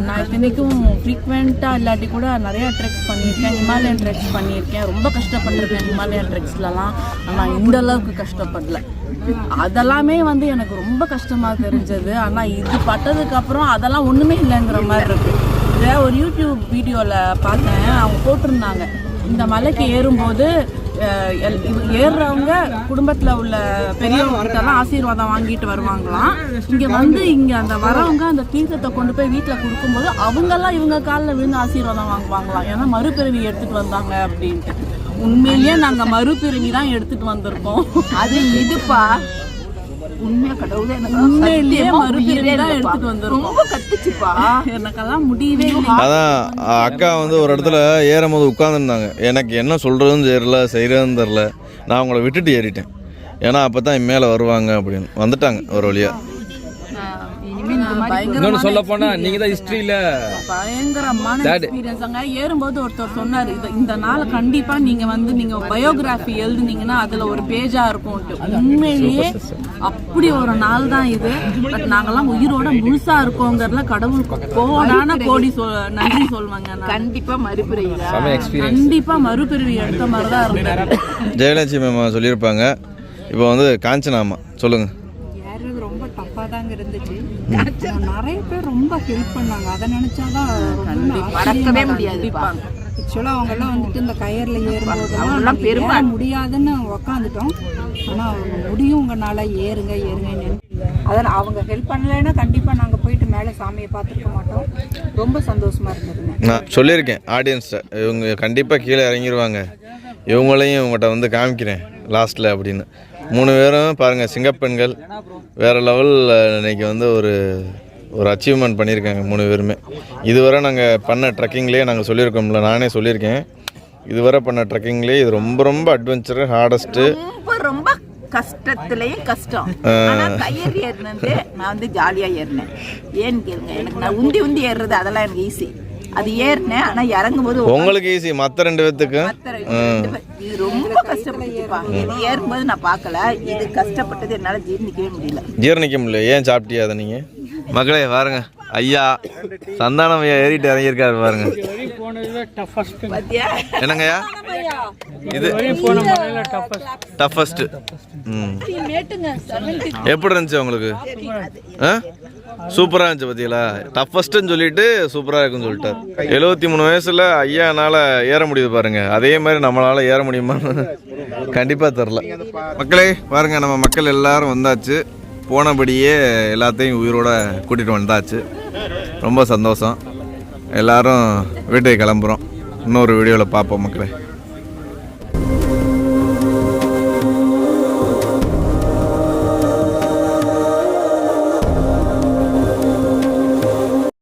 நான் இத்தனைக்கும் ஃப்ரீக்வெண்ட்டாக இல்லாட்டி கூட நிறையா ட்ரெக்ஸ் பண்ணியிருக்கேன். ஹிமாலயன் ட்ரெக்ஸ் பண்ணியிருக்கேன். ரொம்ப கஷ்டப்பட்டிருக்கேன் ஹிமாலயன் ட்ரெக்ஸ்லலாம். ஆனால் இந்த அளவுக்கு கஷ்டப்படல. அதெல்லாமே வந்து எனக்கு ரொம்ப கஷ்டமாக தெரிஞ்சது. ஆனால் இது பட்டதுக்கப்புறம் அதெல்லாம் ஒன்றுமே இல்லைங்கிற மாதிரி இருக்குது. இதை ஒரு யூடியூப் வீடியோவில் பார்த்தேன். அவங்க போட்டிருந்தாங்க, இந்த மலைக்கு ஏறும்போது ஏறுறவங்க குடும்பத்தில் உள்ள பெரியவங்ககிட்டலாம் ஆசீர்வாதம் வாங்கிட்டு வருவாங்களாம். இங்கே அந்த வரவங்க அந்த தீர்த்தத்தை கொண்டு போய் வீட்டில் கொடுக்கும்போது அவங்கெல்லாம் இவங்க காலில் விழுந்து ஆசீர்வாதம் வாங்குவாங்களாம். ஏன்னா மறுபிறவி எடுத்துகிட்டு வந்தாங்க அப்படின்ட்டு. உண்மையிலேயே நாங்கள் மறுபிறவி தான் எடுத்துகிட்டு வந்திருக்கோம். அது இதுப்பா உண்மையா கடவுளே, உண்மையிலேயே மறுபிறவி தான் எடுத்துகிட்டு வந்திருக்கோம். ரொம்ப கத்துச்சுப்பா, எனக்கெல்லாம் முடியவே இல்லை. அதான் அக்கா வந்து ஒரு இடத்துல ஏறும் போது உட்காந்துருந்தாங்க. எனக்கு என்ன சொல்கிறதுன்னு தெரியல, செய்கிறதுன்னு தெரில. நான் அவங்கள விட்டுட்டு ஏறிட்டேன். ஏன்னா அப்போ தான் மேலே வருவாங்க அப்படின்னு. வந்துட்டாங்க ஒரு வழியாக. இன்னொன்னு சொல்ல போனா நீங்க தான் ஹிஸ்டரியில பயங்கரமான எக்ஸ்பீரியன்ஸ். அங்க ஏறும்போது ஒருத்தர் சொன்னாரு, இந்த நாள் கண்டிப்பா நீங்க பயோகிராஃபி எழுதுனீங்கன்னா அதுல ஒரு பேஜா இருக்கும். உண்மையிலேயே அப்படி ஒரு நாள் தான் இது. பட் நாங்கெல்லாம் உயிரோட முழுசா இருக்கோங்கிறதுல கடவுள் கோடான கோடி நன்றி சொல்லுவாங்க. கண்டிப்பா மறுபிறவி, கண்டிப்பா மறுபிறவி எடுத்த மாதிரி தான் இருந்தாரு. ஜெயலட்சுமி அம்மா சொல்லியிருப்பாங்க. இப்போ வந்து காஞ்சனா அம்மா சொல்லுங்க. ரொம்ப டஃப்பாக தாங்க இருந்துச்சு. நிறைய பேர் ரொம்ப ஹெல்ப் பண்ணாங்க. அதை நினைச்சாதான் மறக்கவே முடியாது. ஆக்சுவலாக அவங்கெல்லாம் வந்துட்டு இந்த கயிறில் ஏறும்போதெல்லாம் ஏற முடியாதுன்னு உக்காந்துட்டோம். ஆனால் முடியும், உங்களால் ஏறுங்க ஏறுங்கன்னு. அதில் அவங்க ஹெல்ப் பண்ணலைன்னா கண்டிப்பாக நாங்கள் போயிட்டு மேலே சாமியை பார்த்துருக்க மாட்டோம். ரொம்ப சந்தோஷமாக இருந்ததுங்க. நான் சொல்லியிருக்கேன் ஆடியன்ஸ்கிட்ட, இவங்க கண்டிப்பாக கீழே இறங்கிடுவாங்க, இவங்களையும் இவங்ககிட்ட வந்து காமிக்கிறேன் லாஸ்ட்டில் அப்படின்னு. 3 பேரும் பாருங்கள், சிங்கப்பெண்கள் வேறு லெவலில் இன்றைக்கி வந்து ஒரு அச்சீவ்மெண்ட் பண்ணியிருக்காங்க 3 பேருமே. இதுவரை நாங்கள் பண்ண ட்ரெக்கிங்லேயே நாங்கள் சொல்லியிருக்கோம்ல, நானே சொல்லியிருக்கேன், இதுவரை பண்ண ட்ரெக்கிங்லேயே இது ரொம்ப ரொம்ப அட்வென்ச்சரு, ஹார்டஸ்ட்டு, ரொம்ப கஷ்டத்துலேயும் கஷ்டம். கயிறு ஏறினது நான் வந்து ஜாலியாக ஏறினேன். ஏன்னு கேளுங்க, எனக்கு நான் உந்தி ஏறுறது அதெல்லாம் எனக்கு ஈஸி. அது ஏறினேன். ஆனால் இறங்கும்போது உங்களுக்கு ஈஸி, மற்ற 2 பேர்த்துக்கு இது ரொம்ப கஷ்டப்பட்டுப்பா. இது ஏறும்போது நான் பார்க்கல, இது கஷ்டப்பட்டது என்னால் ஜீரணிக்க முடியல. ஏன் சாப்பிட்டியா அதை நீங்கள்? மக்களே பாருங்க, ஐயா சந்தானம் ஐயா ஏறிட்டு இறங்கியிருக்காரு பாருங்க. என்னங்கய்யா இது டஃபஸ்ட்? எப்படி இருந்துச்சு உங்களுக்கு? சூப்பராக இருந்துச்சு பார்த்தீங்களா? டஃபஸ்ட்டுன்னு சொல்லிட்டு சூப்பராக இருக்குன்னு சொல்லிட்டார். 73 வயசில் ஐயானால் ஏற முடியுது பாருங்க. அதே மாதிரி நம்மளால் ஏற முடியுமான்னு கண்டிப்பாக தெரில. மக்களே பாருங்கள், நம்ம மக்கள் எல்லாரும் வந்தாச்சு. போனபடியே எல்லாத்தையும் உயிரோட கூட்டிகிட்டு வந்தாச்சு. ரொம்ப சந்தோஷம். எல்லோரும் வீட்டுக்கு கிளம்புறோம். இன்னொரு வீடியோவில் பார்ப்போம் மக்களே.